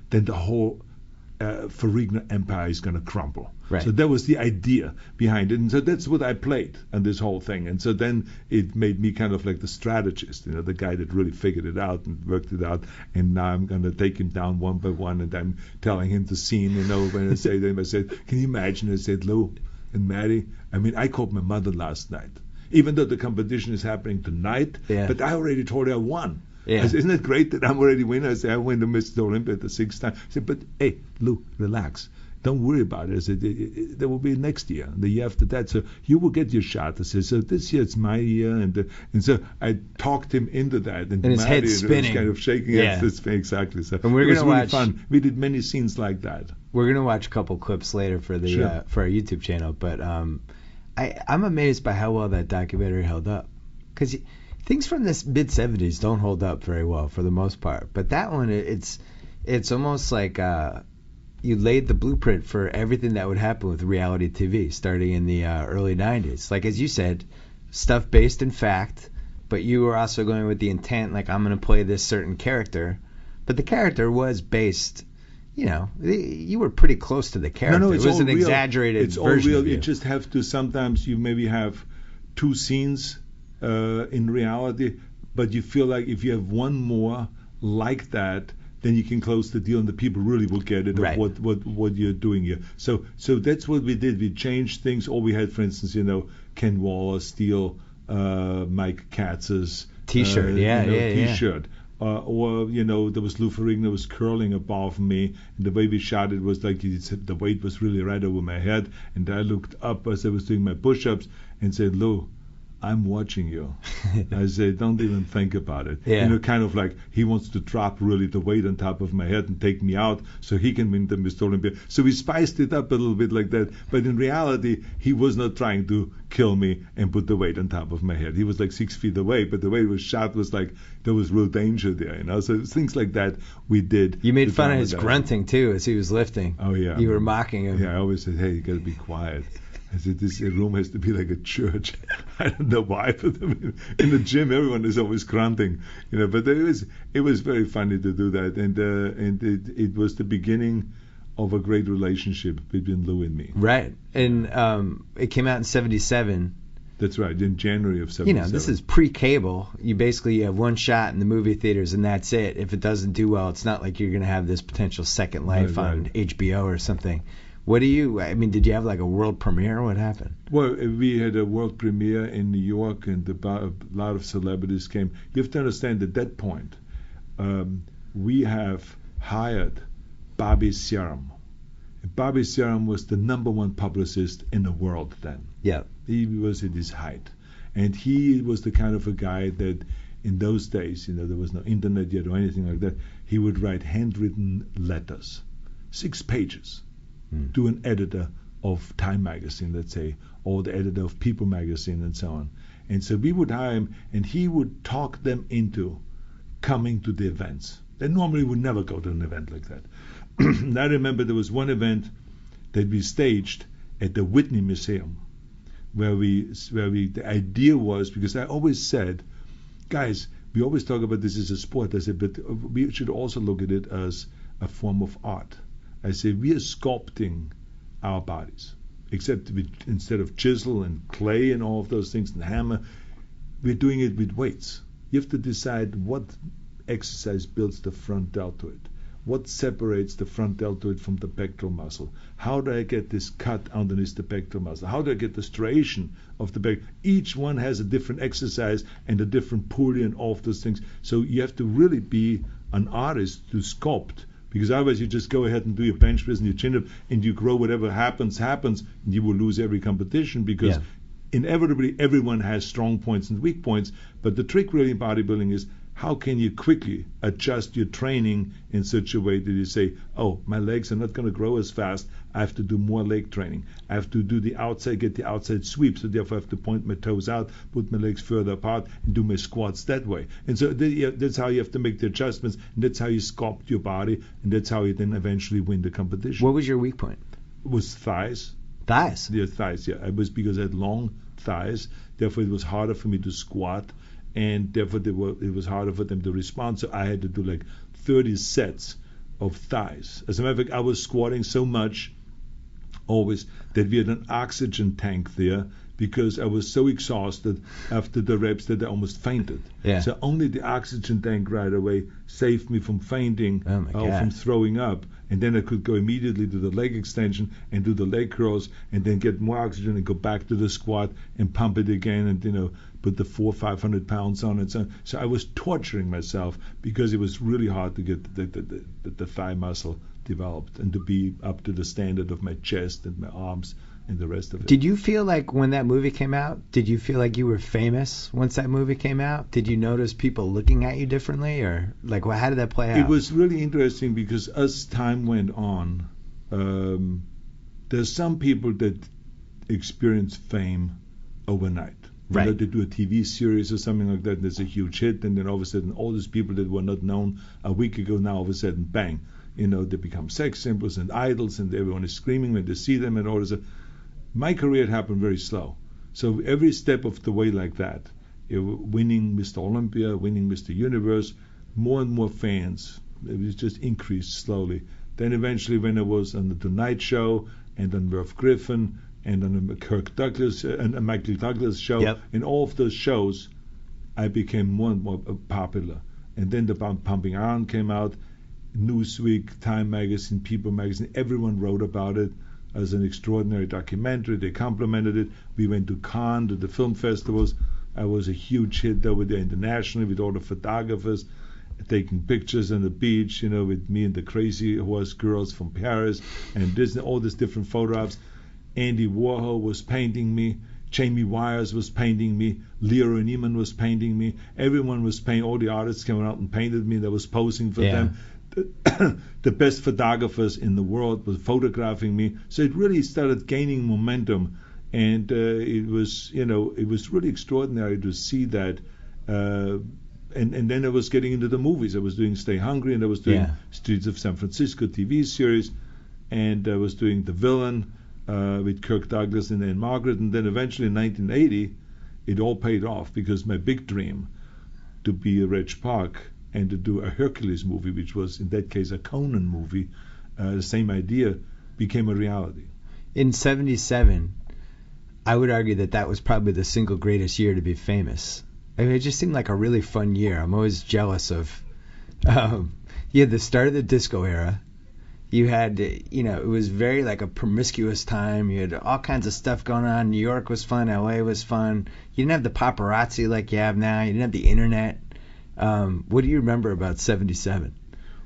then the whole Ferrigno empire is going to crumble. Right. So that was the idea behind it. And so that's what I played on this whole thing. And so then it made me kind of like the strategist, the guy that really figured it out and worked it out. And now I'm going to take him down one by one, and I'm telling him the scene, when I say to him, I said, can you imagine? I said, Lou and Maddie, I called my mother last night. Even though the competition is happening tonight, but I already told her I won. Yeah. I said, isn't it great that I'm already winning? I said, I win the Mr. Olympia the 6th time. I said, but hey, Lou, relax. Don't worry about it. I said, there will be next year, the year after that. So you will get your shot. I said, so this year it's my year. And so I talked him into that. And his head's spinning. Was kind of shaking. Yeah. Exactly. So and we're it was gonna really watch, fun. We did many scenes like that. We're going to watch a couple clips later for the for our YouTube channel. But I'm amazed by how well that documentary held up. Because things from this mid-'70s don't hold up very well for the most part. But that one, it's almost like you laid the blueprint for everything that would happen with reality TV starting in the early 90s. Like, as you said, stuff based in fact, but you were also going with the intent, like, I'm going to play this certain character. But the character was based, you were pretty close to the character. No, it was an real. exaggerated it's version all real. of you. You just have to, sometimes you maybe have two scenes in reality, but you feel like if you have one more like that, then you can close the deal, and the people really will get it Right. of what you're doing here. So that's what we did. We changed things. Or we had, for instance, Ken Waller steal Mike Katz's T-shirt. T-shirt. Or there was Lou Ferrigno was curling above me, and the way we shot it was like the weight was really right over my head, and I looked up as I was doing my push-ups and said, Lou, I'm watching you. I say, don't even think about it. Yeah. Kind of like he wants to drop really the weight on top of my head and take me out so he can win the Mr. Olympia. So we spiced it up a little bit like that. But in reality, he was not trying to kill me and put the weight on top of my head. He was like 6 feet away, but the way it was shot was like there was real danger there, you know. So things like that we did. You made to fun of calm his it down. grunting too as he was lifting. Oh yeah. You were mocking him. Yeah, I always said, hey, you got to be quiet. I said, this room has to be like a church. I don't know why, but I mean, in the gym, everyone is always grunting, you know. But it was very funny to do that, and it was the beginning of a great relationship between Lou and me. Right. And it came out in 77. That's right, in January of 77. You know, this is pre-cable. You basically have one shot in the movie theaters, and that's it. If it doesn't do well, it's not like you're going to have this potential second life on HBO or something. Did you have like a world premiere? What happened? Well, we had a world premiere in New York, and a lot of celebrities came. You have to understand, at that point, we have hired Bobby Serum. Bobby Serum was the number one publicist in the world then. Yeah. He was at his height. And he was the kind of a guy that in those days, you know, there was no internet yet or anything like that, he would write handwritten letters, 6 pages, to an editor of Time magazine, let's say, or the editor of People magazine and so on. And so we would hire him, and he would talk them into coming to the events. They normally would never go to an event like that. And I remember there was one event that we staged at the Whitney Museum, where the idea was, because I always said, guys, we always talk about this as a sport. I said, but we should also look at it as a form of art. I say we are sculpting our bodies, except instead of chisel and clay and all of those things and hammer, we're doing it with weights. You have to decide what exercise builds the front deltoid. What separates the front deltoid from the pectoral muscle? How do I get this cut underneath the pectoral muscle? How do I get the striation of the back? Each one has a different exercise and a different pulley and all of those things. So you have to really be an artist to sculpt, because otherwise you just go ahead and do your bench press and your chin up and you grow, whatever happens, and you will lose every competition, because inevitably everyone has strong points and weak points. But the trick really in bodybuilding is, how can you quickly adjust your training in such a way that you say, oh, my legs are not going to grow as fast, I have to do more leg training. I have to do the outside, get the outside sweep, so therefore I have to point my toes out, put my legs further apart, and do my squats that way. And so that's how you have to make the adjustments, and that's how you sculpt your body, and that's how you then eventually win the competition. What was your weak point? It was thighs. Thighs? Yeah, thighs, yeah. It was because I had long thighs, therefore it was harder for me to squat, and therefore it was harder for them to respond. So I had to do like 30 sets of thighs. As a matter of fact, I was squatting so much always that we had an oxygen tank there, because I was so exhausted after the reps that I almost fainted. Yeah. So only the oxygen tank right away saved me from fainting or from throwing up. And then I could go immediately to the leg extension and do the leg curls, and then get more oxygen and go back to the squat and pump it again, and put the 400 or 500 pounds on it. So I was torturing myself, because it was really hard to get the thigh muscle developed and to be up to the standard of my chest and my arms and the rest of it. Did you feel like when that movie came out, did you feel like you were famous once that movie came out? Did you notice people looking at you differently, or like, how did that play out? It was really interesting, because as time went on, there's some people that experience fame overnight. Right. They do a TV series or something like that, and there's a huge hit, and then all of a sudden all these people that were not known a week ago, now all of a sudden, bang, they become sex symbols and idols, and everyone is screaming when they see them and all this. My career happened very slow. So every step of the way like that, winning Mr. Olympia, winning Mr. Universe, more and more fans, it was just increased slowly. Then eventually, when I was on the Tonight Show and on Merv Griffin and on the Kirk Douglas and Michael Douglas show, in all of those shows, I became more and more popular. And then the Pumping Iron came out, Newsweek, Time magazine, People magazine, everyone wrote about it as an extraordinary documentary. They complimented it. We went to Cannes, to the film festivals. I was a huge hit over there internationally with all the photographers taking pictures on the beach, with me and the crazy horse girls from Paris and Disney, all these different photographs. Andy Warhol was painting me. Jamie Wires was painting me. Leroy Neiman was painting me. Everyone was painting. All the artists came out and painted me. That was posing for them. The best photographers in the world were photographing me. So it really started gaining momentum, And it was really extraordinary to see that. And then I was getting into the movies. I was doing Stay Hungry, and I was doing Streets of San Francisco TV series, and I was doing The Villain with Kirk Douglas and Anne Margaret. And then eventually in 1980, it all paid off, because my big dream to be a Reg Park and to do a Hercules movie, which was in that case a Conan movie, the same idea, became a reality. In 77, I would argue that was probably the single greatest year to be famous. I mean, it just seemed like a really fun year. I'm always jealous of. You had the start of the disco era. You had, it was very like a promiscuous time. You had all kinds of stuff going on. New York was fun. LA was fun. You didn't have the paparazzi like you have now. You didn't have the internet. What do you remember about 77?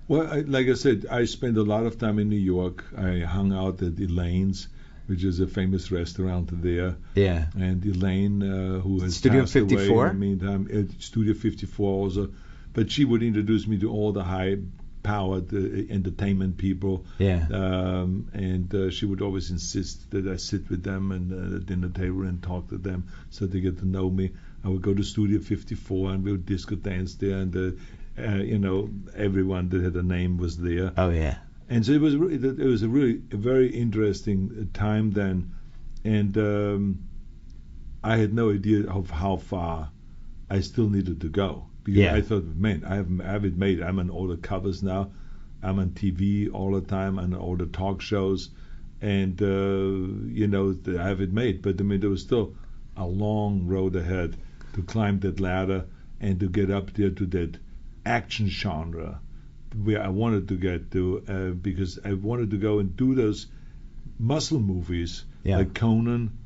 Well, like I said, I spent a lot of time in New York. I hung out at Elaine's, which is a famous restaurant there. Yeah. And Elaine, who has Studio passed 54? away in the meantime, at Studio 54 also. But she would introduce me to all the high-powered entertainment people. Yeah. And she would always insist that I sit with them and at the dinner table and talk to them so they get to know me. I would go to Studio 54 and we would disco dance there, and everyone that had a name was there. Oh yeah. And so it was a very interesting time then, and I had no idea of how far I still needed to go, because I thought, man, I have it made. I'm on all the covers now. I'm on TV all the time, on all the talk shows, and I have it made. But I mean, there was still a long road ahead to climb that ladder and to get up there to that action genre where I wanted to get to, because I wanted to go and do those muscle movies like Conan,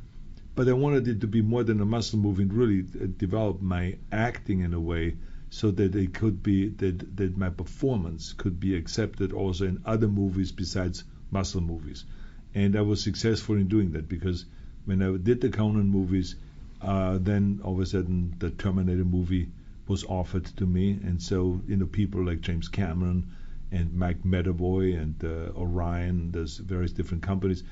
but I wanted it to be more than a muscle movie and really develop my acting in a way so that it could be that my performance could be accepted also in other movies besides muscle movies. And I was successful in doing that, because when I did the Conan movies, then all of a sudden the Terminator movie was offered to me, and so people like James Cameron and Mike Medavoy and Orion, there's various different companies,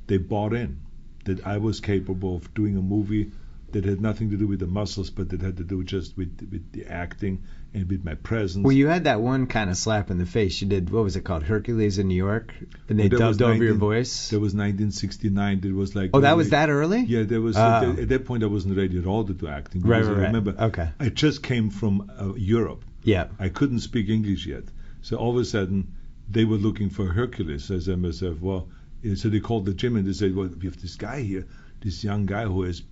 they bought in that I was capable of doing a movie that had nothing to do with the muscles, but that had to do just with the acting and with my presence. Well, you had that one kind of slap in the face. You did, what was it called, Hercules in New York, and they dubbed over your voice. That was 1969. It was like. Oh, that was that early? Yeah, there was. At that point, I wasn't ready at all to do acting. Right. I remember. Okay. I just came from Europe. Yeah. I couldn't speak English yet, so all of a sudden they were looking for Hercules. I said to myself, well, so they called the gym and they said, well, we have this guy here, this young guy who has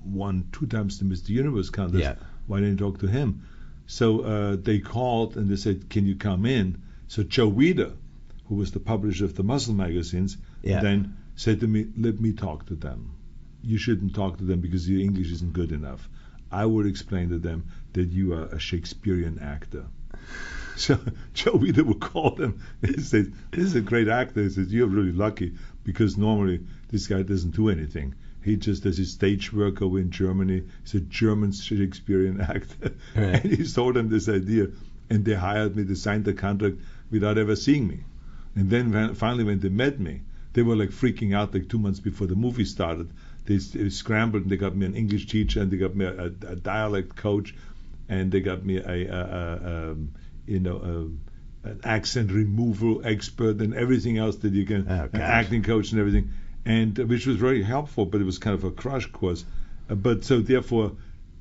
won 2 times the Mr. Universe contest. Yeah. Why didn't you talk to him? So they called and they said, can you come in? So Joe Weider, who was the publisher of the Muscle magazines, then said to me, let me talk to them. You shouldn't talk to them because your English isn't good enough. I would explain to them that you are a Shakespearean actor. So Joe Weider would call them and say, this is a great actor. He says, you're really lucky, because normally this guy doesn't do anything. He just does his stage work over in Germany. He's a German Shakespearean actor. Right. And he sold them this idea. And they hired me to sign the contract without ever seeing me. And then finally when they met me, they were like freaking out like 2 months before the movie started. They scrambled and they got me an English teacher and they got me a dialect coach and they got me an accent removal expert and everything else that you can, an acting coach and everything. And which was very helpful, but it was kind of a crash course. But so therefore,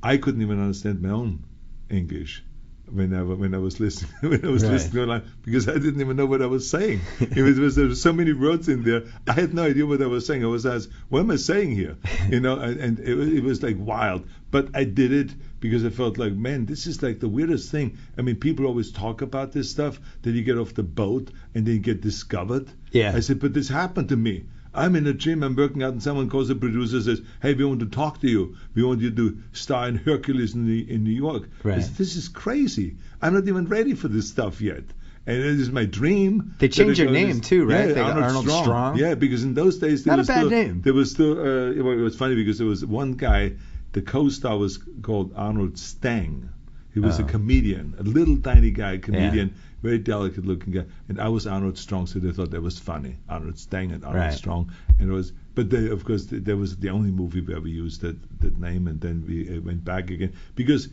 I couldn't even understand my own English when I was listening listening online, because I didn't even know what I was saying. There were so many words in there. I had no idea what I was saying. I was asked, "What am I saying here?" And it was like wild. But I did it because I felt like, man, this is like the weirdest thing. I mean, people always talk about this stuff, that you get off the boat and then you get discovered. Yeah. I said, but this happened to me. I'm in a gym, I'm working out, and someone calls the producer and says, hey, we want to talk to you. We want you to star in Hercules in New York. Right. I said, this is crazy. I'm not even ready for this stuff yet. And it is my dream. They changed your name too, right? Yeah, They got Arnold Strong. Yeah, because in those days Not a bad name. There was still. It was funny because there was one guy. The co-star was called Arnold Stang, He was a comedian, a little tiny guy, comedian, very delicate looking guy. And I was Arnold Strong, so they thought that was funny. Arnold Stang and Arnold Strong. And it was, but they, of course, that was the only movie where we used that name, and then we went back again. Because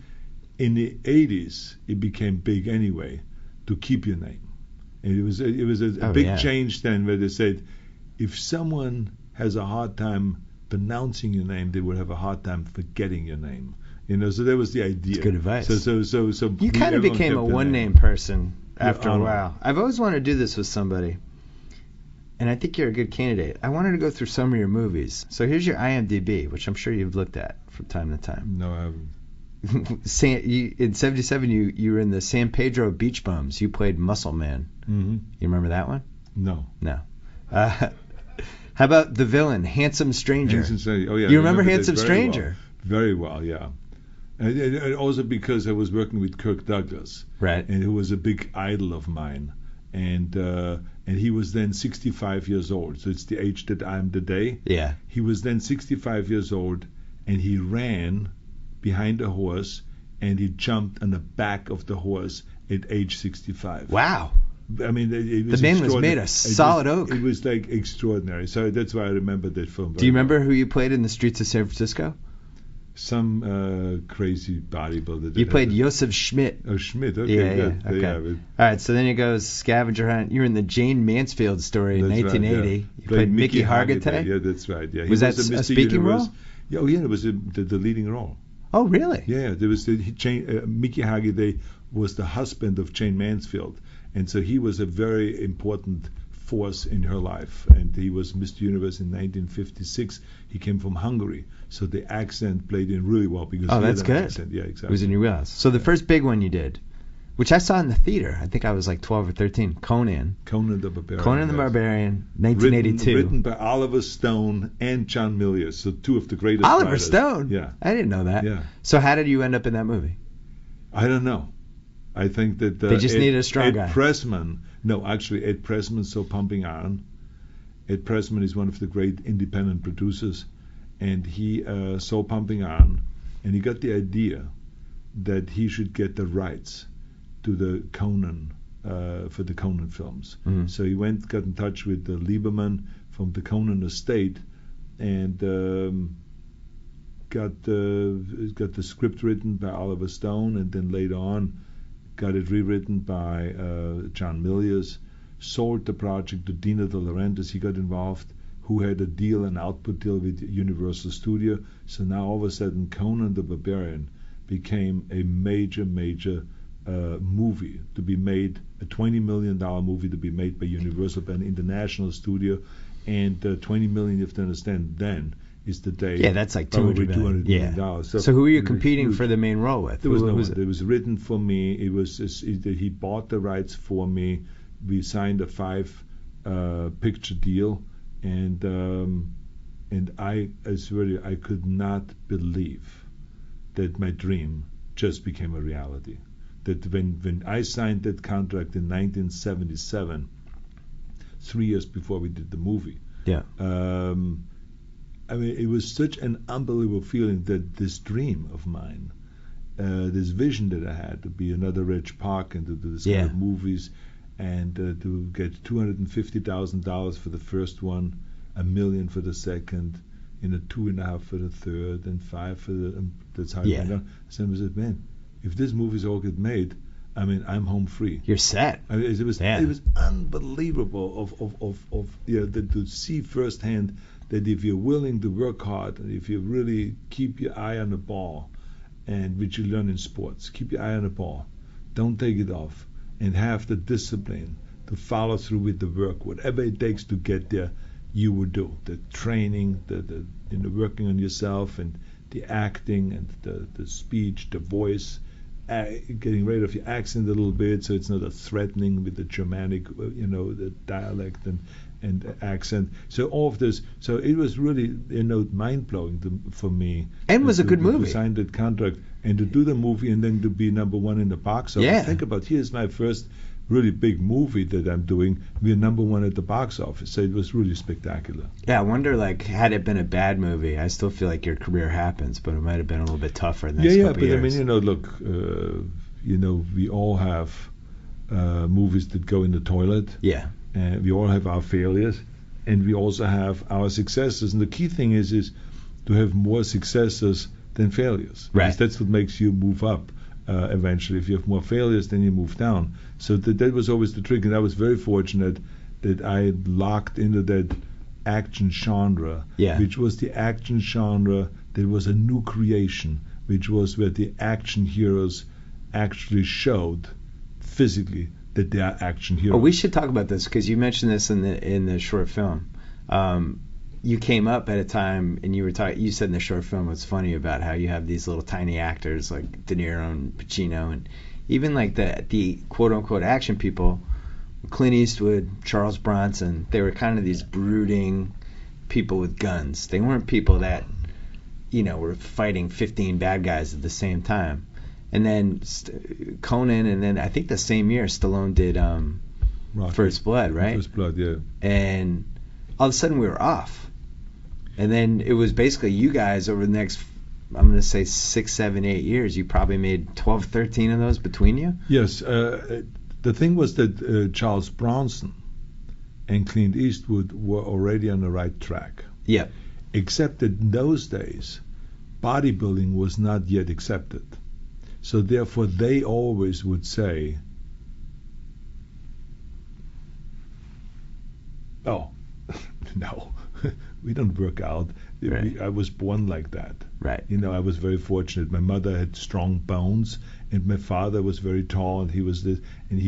in the 80s, it became big anyway to keep your name. And it was a big change then where they said, if someone has a hard time pronouncing your name, they would have a hard time forgetting your name. You know, so that was the idea. That's good advice. So you kind of became a one-name person after a while. I've always wanted to do this with somebody, and I think you're a good candidate. I wanted to go through some of your movies. So here's your IMDb, which I'm sure you've looked at from time to time. No, I haven't. In '77, you were in the San Pedro Beach Bums. You played Muscle Man. Mm-hmm. You remember that one? No. How about the villain, Handsome Stranger? Handsome Stranger. Oh yeah. You remember Handsome Stranger? Very well, yeah. And also because I was working with Kirk Douglas, right? And who was a big idol of mine, and he was then 65 years old. So it's the age that I am today. Yeah. He was then 65 years old, and he ran behind a horse, and he jumped on the back of the horse at age 65. Wow. I mean, it was the man was made of solid oak. It was like extraordinary. So that's why I remember that film. Do you remember who you played in the streets of San Francisco? Some crazy bodybuilder. You played Josef Schmidt. Oh, Schmidt. Okay, good. Okay. Yeah, all right, so then it goes Scavenger Hunt. You were in the Jane Mansfield story in 1980. Right, yeah. You played Mickey Hargitay. Yeah, that's right. Yeah. Was that a speaking role? Yeah, it was the leading role. Oh, really? Yeah, there was Mickey Hargitay was the husband of Jane Mansfield, and so he was a very important force in her life. And he was Mr. Universe in 1956. He came from Hungary, so the accent played in really well because he that's had an good. accent. Yeah, exactly. It was in your wheelhouse. So the first big one you did, which I saw in the theater, I think I was like 12 or 13, Conan the Barbarian, 1982. Written by Oliver Stone and John Milius, so two of the greatest Oliver writers. Stone? Yeah. I didn't know that. Yeah. So how did you end up in that movie? I don't know. I think that they just needed a strong guy. Ed Pressman saw Pumping Iron. Ed Pressman is one of the great independent producers, and he saw Pumping Iron, and he got the idea that he should get the rights to the Conan for the Conan films. Mm-hmm. So he got in touch with Lieberman from the Conan estate, and got the script written by Oliver Stone, and then later on got it rewritten by John Milius, sold the project to Dino De Laurentiis. He got involved, who had an output deal with Universal Studio. So now all of a sudden Conan the Barbarian became a major movie to be made, a $20 million movie to be made by Universal, by an international studio, and $20 million, you have to understand, then is the day. Yeah, that's like $200 million. So who were you competing for the main role with? There was no one. It was written for me. It was he bought the rights for me. We signed a 5-picture deal, and I swear to you, I could not believe that my dream just became a reality. That when I signed that contract in 1977, 3 years before we did the movie. Yeah. I mean, it was such an unbelievable feeling that this dream of mine, this vision that I had to be another Reg Park and to do this kind of movies, and to get $250,000 for the first one, $1 million for the second, $2.5 million for the third, and $5 million for the. That's how it went on. So I said, man, if this movie's all get made, I mean, I'm home free. You're set. I mean, it was unbelievable to see firsthand that if you're willing to work hard and if you really keep your eye on the ball, and which you learn in sports, keep your eye on the ball, don't take it off, and have the discipline to follow through with the work, whatever it takes to get there, you will do. The training, the working on yourself, and the acting, and the speech, the voice, getting rid of your accent a little bit so it's not a threatening with the Germanic, the dialect and accent. So all of this, so it was really, mind-blowing for me. And was a good movie. To sign that contract and to do the movie and then to be number one in the box office. Yeah. Think about, here's my first really big movie that I'm doing. We're number one at the box office, so it was really spectacular. Yeah, I wonder, like, had it been a bad movie, I still feel like your career happens, but it might have been a little bit tougher in the next couple but years. I mean, look, we all have movies that go in the toilet. Yeah. And we all have our failures, and we also have our successes. And the key thing is to have more successes than failures. Right. Because that's what makes you move up eventually. If you have more failures, then you move down. So that was always the trick, and I was very fortunate that I locked into that action genre, which was the action genre that was a new creation, which was where the action heroes actually showed physically that they are action heroes. Oh, we should talk about this because you mentioned this in the short film. You came up at a time and you said in the short film what's funny about how you have these little tiny actors like De Niro and Pacino, and even like the quote unquote action people, Clint Eastwood, Charles Bronson. They were kind of these brooding people with guns. They weren't people that were fighting 15 bad guys at the same time. And then Conan, and then I think the same year Stallone did First Blood, right? First Blood, yeah. And all of a sudden we were off. And then it was basically you guys over the next, I'm going to say 6, 7, 8 years, you probably made 12, 13 of those between you? Yes. The thing was that Charles Bronson and Clint Eastwood were already on the right track. Yep. Except that in those days, bodybuilding was not yet accepted. So therefore, they always would say, "Oh, no, we don't work out. Right. I was born like that." Right. I was very fortunate. My mother had strong bones, and my father was very tall, and he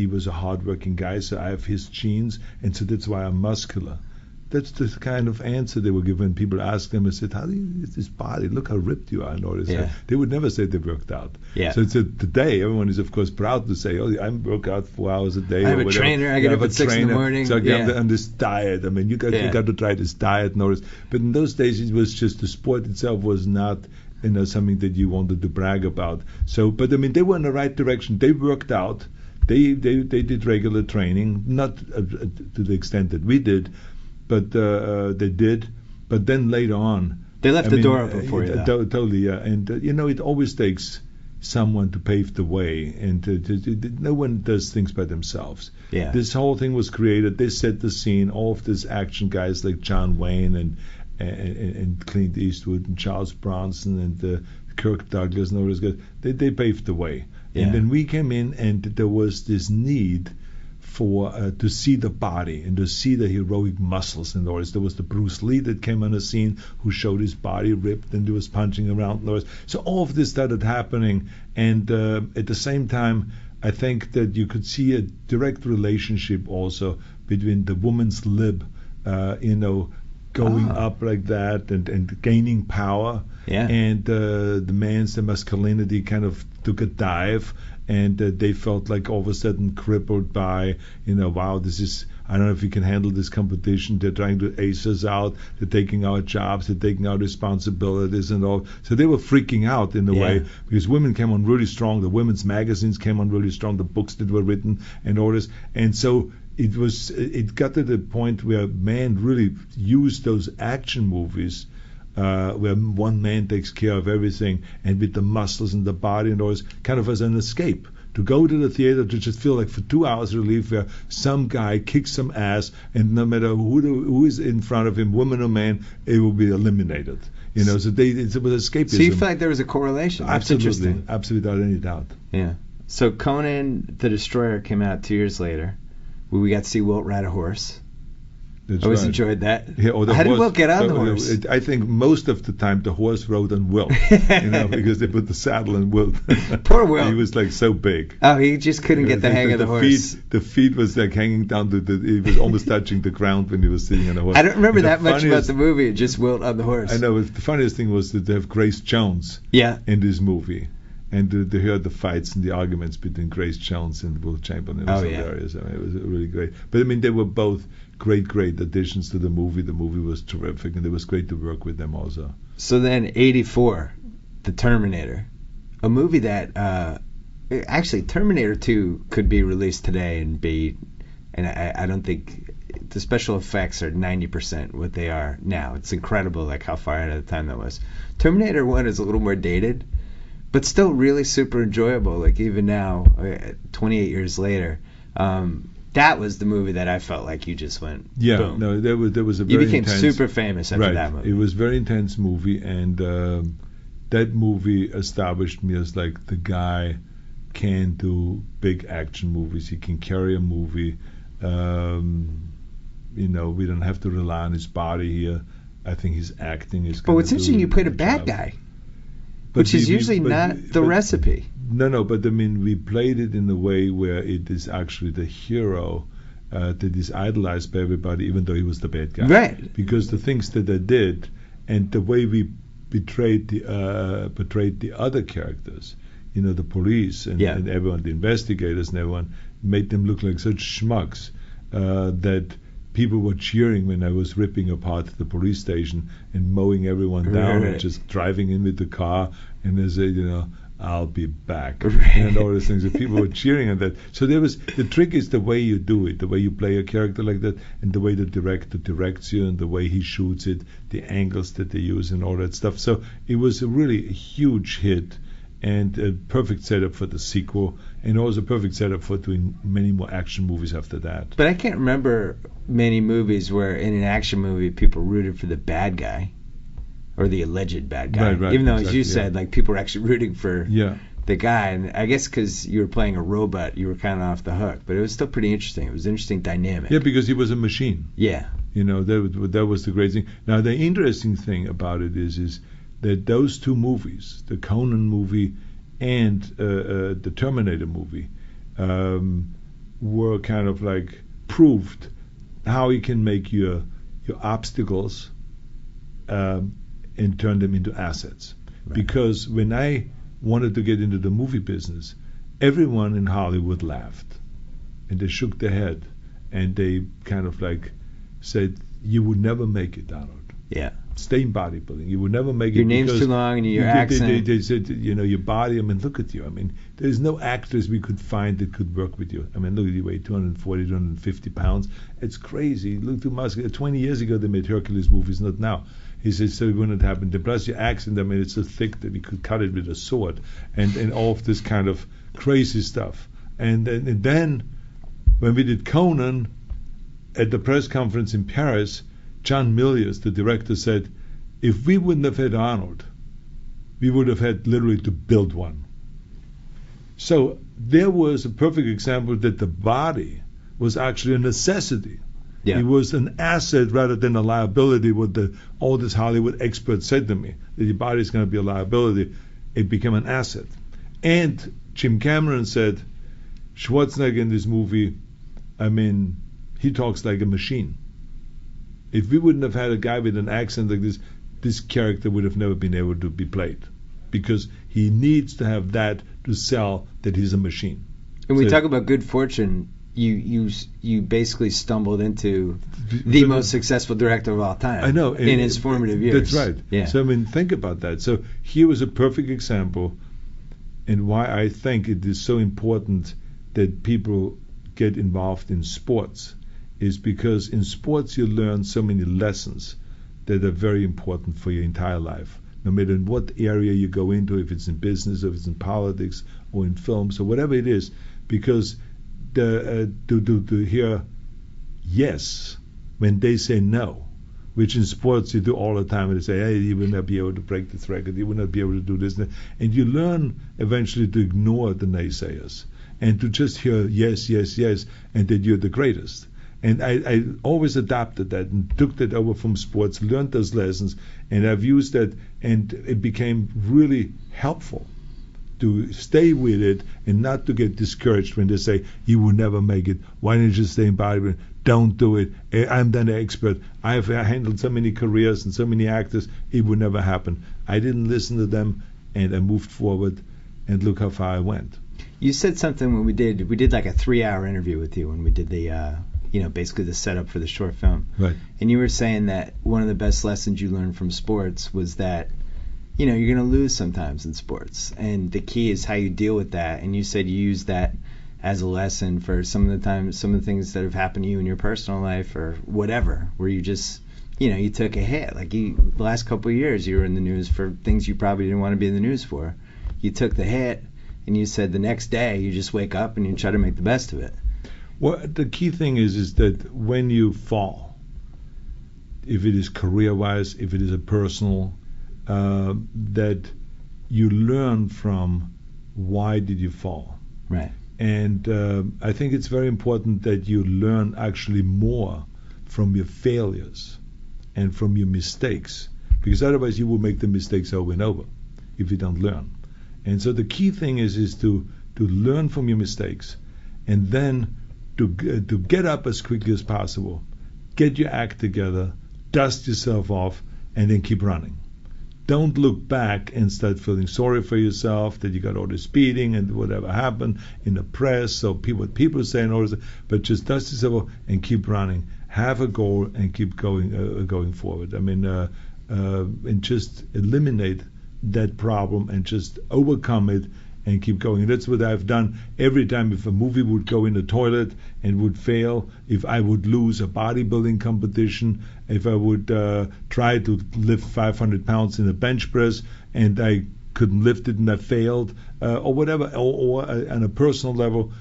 was a hardworking guy. So I have his genes, and so that's why I'm muscular. That's the kind of answer they would give when people ask them. I said, "How do you get this body? Look how ripped you are." And all this. Yeah. They would never say they worked out. Yeah. So today, everyone is of course proud to say, "Oh, I work out 4 hours a day." I have or a whatever. trainer. I get up at 6 in the morning. So I get on this diet. I mean, you got to try this diet and all this. But in those days, it was just the sport itself was not something that you wanted to brag about. So, but I mean, they were in the right direction. They worked out. They did regular training, not to the extent that we did. But they did. But then later on, they left the door open for you. Totally, yeah. And it always takes someone to pave the way, and no one does things by themselves. Yeah. This whole thing was created. They set the scene. All of these action guys like John Wayne and Clint Eastwood and Charles Bronson and Kirk Douglas and all those guys. They paved the way. Yeah. And then we came in, and there was this need for to see the body and to see the heroic muscles and all this. There was the Bruce Lee that came on the scene who showed his body ripped and he was punching around and all this. So all of this started happening, and at the same time, I think that you could see a direct relationship also between the woman's lib, going up like that and gaining power, and the man's masculinity kind of took a dive. And they felt like all of a sudden crippled by, wow, this is, I don't know if we can handle this competition. They're trying to ace us out. They're taking our jobs. They're taking our responsibilities and all. So they were freaking out in a way, because women came on really strong. The women's magazines came on really strong. The books that were written and all this. And so it got to the point where men really used those action movies where one man takes care of everything, and with the muscles and the body and all this, kind of as an escape. To go to the theater to just feel like for 2 hours relief where some guy kicks some ass, and no matter who is in front of him, woman or man, it will be eliminated. So it was escapism. So you feel like there was a correlation. That's interesting. Absolutely, without any doubt. Yeah. So Conan the Destroyer came out 2 years later. We got to see Wilt ride a horse. That's always right. enjoyed that. Yeah, How did Wilt get on the horse? I think most of the time the horse rode on Wilt, because they put the saddle on Wilt. Poor Wilt. He was like so big. Oh, he just couldn't get the hang of the horse. The feet was like hanging down he was almost touching the ground when he was sitting on the horse. I don't remember that much about the movie, just Wilt on the horse. I know, but the funniest thing was that they have Grace Jones in this movie. And they heard the fights and the arguments between Grace Jones and Wilt Chamberlain. It was hilarious. I mean, it was really great. But I mean, they were both great additions to the movie. The movie was terrific, and it was great to work with them also. So then, '84, The Terminator, a movie that actually, Terminator 2 could be released today and I don't think the special effects are 90% what they are now. It's incredible, like how far ahead of the time that was. Terminator 1 is a little more dated, but still really super enjoyable. Like even now, 28 years later, that was the movie that I felt like you just went boom. No, there was a You very became intense, super famous after that movie. It was a very intense movie, and that movie established me as like the guy can do big action movies. He can carry a movie. We don't have to rely on his body here. I think his acting is. But what's interesting, you played a bad guy, which is usually not the recipe. No, but I mean, we played it in a way where it is actually the hero that is idolized by everybody, even though he was the bad guy. Right. Because the things that I did and the way we portrayed the other characters, the police and everyone, the investigators and everyone, made them look like such schmucks that people were cheering when I was ripping apart the police station and mowing everyone down and just driving in with the car, and they said, I'll be back, and all those things. And people were cheering on that. So the trick is the way you do it, the way you play a character like that, and the way the director directs you, and the way he shoots it, the angles that they use, and all that stuff. So it was a really huge hit, and a perfect setup for the sequel, and also a perfect setup for doing many more action movies after that. But I can't remember many movies where in an action movie people rooted for the bad guy. Or the alleged bad guy. Right, even though, exactly, as you said, like people were actually rooting for the guy. And I guess because you were playing a robot, you were kind of off the hook. But it was still pretty interesting. It was an interesting dynamic. Yeah, because he was a machine. Yeah. That was the great thing. Now, the interesting thing about it is that those two movies, the Conan movie and the Terminator movie, were kind of like proved how you can make your obstacles and turn them into assets. Right. Because when I wanted to get into the movie business, everyone in Hollywood laughed and they shook their head and they kind of like said, "You would never make it, Arnold. Yeah. Stay in bodybuilding. You would never make it. Your name's too long and your accent." They said, your body. I mean, look at you. I mean, there's no actors we could find that could work with you. I mean, look at you, weigh 240, 250 pounds. It's crazy. Look too muscular. 20 years ago, they made Hercules movies, not now. He says, so it wouldn't happen. Plus your accent, I mean, it's so thick that we could cut it with a sword, and all of this kind of crazy stuff. And then when we did Conan, at the press conference in Paris, John Milius, the director, said, if we wouldn't have had Arnold, we would have had literally to build one. So there was a perfect example that the body was actually a necessity. Yeah. It was an asset rather than a liability, what all these Hollywood experts said to me, that your body is going to be a liability. It became an asset. And Jim Cameron said, Schwarzenegger in this movie, I mean, he talks like a machine. If we wouldn't have had a guy with an accent like this character would have never been able to be played. Because he needs to have that to sell that he's a machine. And we talk about good fortune. You basically stumbled into the most successful director of all time. I know. In his formative years. That's right. Yeah. So, I mean, think about that. So here was a perfect example and why I think it is so important that people get involved in sports is because in sports you learn so many lessons that are very important for your entire life. No matter in what area you go into, if it's in business, or if it's in politics, or in films, or whatever it is, because to hear yes when they say no, which in sports you do all the time, and they say, hey, you will not be able to break this record, you will not be able to do this, and you learn eventually to ignore the naysayers and to just hear yes, yes, yes, and that you're the greatest. And I always adapted that and took that over from sports, learned those lessons, and I've used that, and it became really helpful to stay with it and not to get discouraged when they say, you will never make it. Why don't you just stay in bodybuilding? Don't do it. I'm then an expert. I've handled so many careers and so many actors. It would never happen. I didn't listen to them, and I moved forward, and look how far I went. You said something when we did like a 3-hour interview with you when we did the basically the setup for the short film. Right. And you were saying that one of the best lessons you learned from sports was that you're going to lose sometimes in sports, and the key is how you deal with that. And you said you use that as a lesson for some of the things that have happened to you in your personal life or whatever, where you just, you took a hit. Like the last couple of years, you were in the news for things you probably didn't want to be in the news for. You took the hit, and you said the next day you just wake up and you try to make the best of it. Well, the key thing is that when you fall, if it is career-wise, if it is a personal, that you learn from why did you fall. Right. And I think it's very important that you learn actually more from your failures and from your mistakes, because otherwise you will make the mistakes over and over if you don't learn. And so the key thing is to learn from your mistakes, and then to get up as quickly as possible, get your act together, dust yourself off, and then keep running. Don't look back and start feeling sorry for yourself that you got all this speeding and whatever happened in the press, so what people say and all this, but just dust yourself off and keep running. Have a goal and keep going forward. I mean, and just eliminate that problem and just overcome it and keep going. And that's what I've done every time. If a movie would go in the toilet and would fail, if I would lose a bodybuilding competition, if I would try to lift 500 pounds in a bench press and I couldn't lift it and I failed, or whatever, or on a personal level,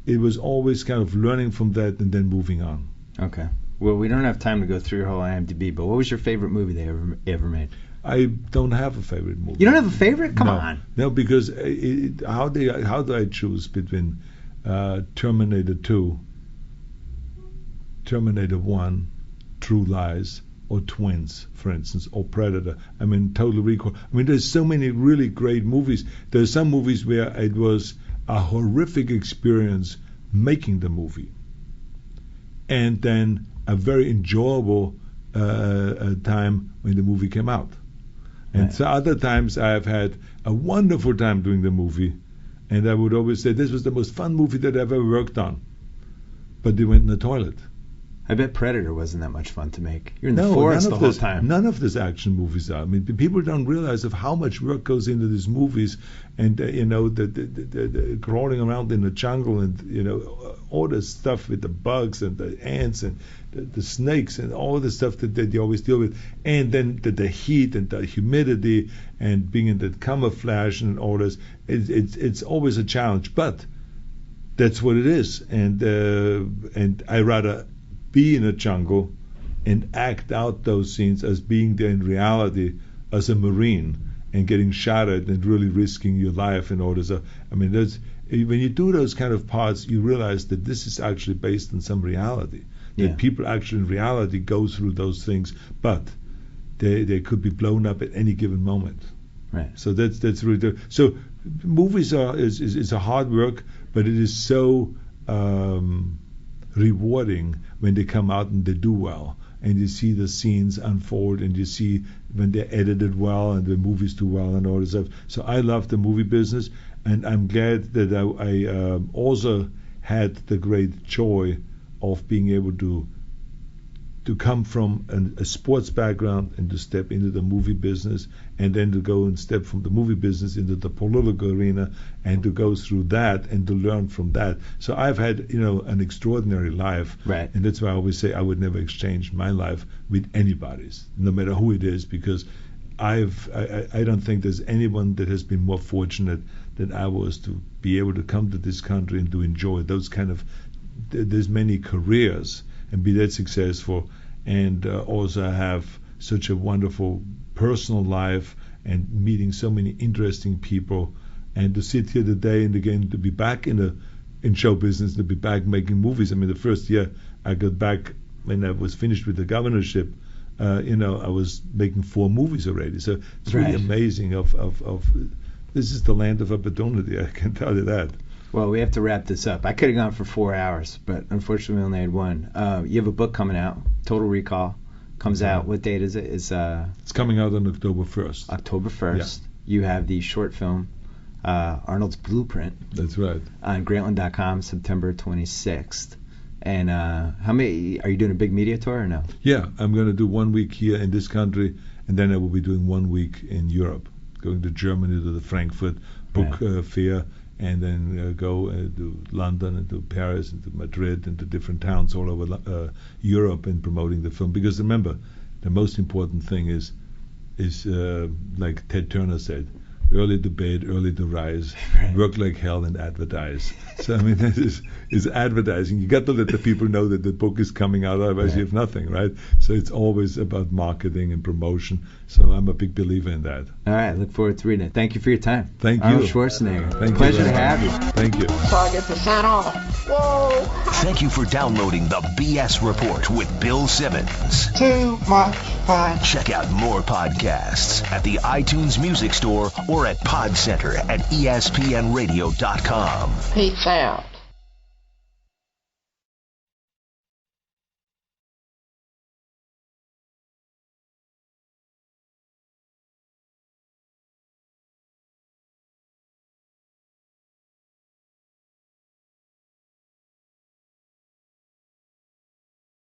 it was always kind of learning from that and then moving on. Okay. Well, we don't have time to go through your whole IMDb, but what was your favorite movie they ever made? I don't have a favorite movie. You don't have a favorite? Come on. No, because how do I choose between Terminator 2, Terminator 1, True Lies, or Twins, for instance, or Predator? I mean, Total Recall. I mean, there's so many really great movies. There's some movies where it was a horrific experience making the movie, and then a very enjoyable time when the movie came out. And Right. so other times I've had a wonderful time doing the movie, and I would always say this was the most fun movie that I've ever worked on. But they went in the toilet. I bet Predator wasn't that much fun to make. You're in the forest the whole time. None of these action movies are. I mean, people don't realize of how much work goes into these movies, and the crawling around in the jungle, and all the stuff with the bugs and the ants and the snakes and all the stuff that you always deal with, and then the heat and the humidity and being in the camouflage and all this. It's always a challenge, but that's what it is. And I rather be in a jungle and act out those scenes as being there in reality as a Marine and getting shot at and really risking your life in order. So, I mean, when you do those kind of parts, you realize that this is actually based on some reality. Yeah. That people actually in reality go through those things, but they could be blown up at any given moment. Right. So that's really so. Movies is a hard work, but it is so rewarding when they come out and they do well, and you see the scenes unfold, and you see when they're edited well and the movies do well and all this stuff. So I love the movie business, and I'm glad that I also had the great joy of being able to come from a sports background and to step into the movie business, and then to go and step from the movie business into the political arena and to go through that and to learn from that. So I've had an extraordinary life, Right. and that's why I always say I would never exchange my life with anybody's, no matter who it is, because I don't think there's anyone that has been more fortunate than I was to be able to come to this country and to enjoy those kind of there's many careers and be that successful, and also have such a wonderful personal life and meeting so many interesting people, and to sit here today and again to be back in show business, to be back making movies. I mean, the first year I got back when I was finished with the governorship, I was making 4 movies already. So it's really Right. amazing of this is the land of opportunity, I can tell you that. Well, we have to wrap this up. I could have gone for 4 hours, but unfortunately we only had one. You have a book coming out, Total Recall. Comes out, what date is it? It's coming out on October 1st. October 1st. Yeah. You have the short film, Arnold's Blueprint. That's right. On Grantland.com, September 26th. And how many, are you doing a big media tour or no? Yeah, I'm going to do 1 week here in this country, and then I will be doing 1 week in Europe. going to Germany to the Frankfurt Book Fair, and then go to London and to Paris and to Madrid and to different towns all over Europe and promoting the film. Because remember, the most important thing is like Ted Turner said, early to bed, early to rise, work like hell and advertise. So I mean, that is advertising. You got to let the people know that the book is coming out, otherwise you have nothing, right? So it's always about marketing and promotion. So I'm a big believer in that. All right, look forward to reading it. Thank you for your time. Thank Arnold you. Schwarzenegger. Thank Pleasure you. to have you. Thank you. So I get to sign off. Whoa! Thank you for downloading the BS Report with Bill Simmons. Too much fun. Check out more podcasts at the iTunes Music Store or at Pod Center at ESPNradio.com. Peace out.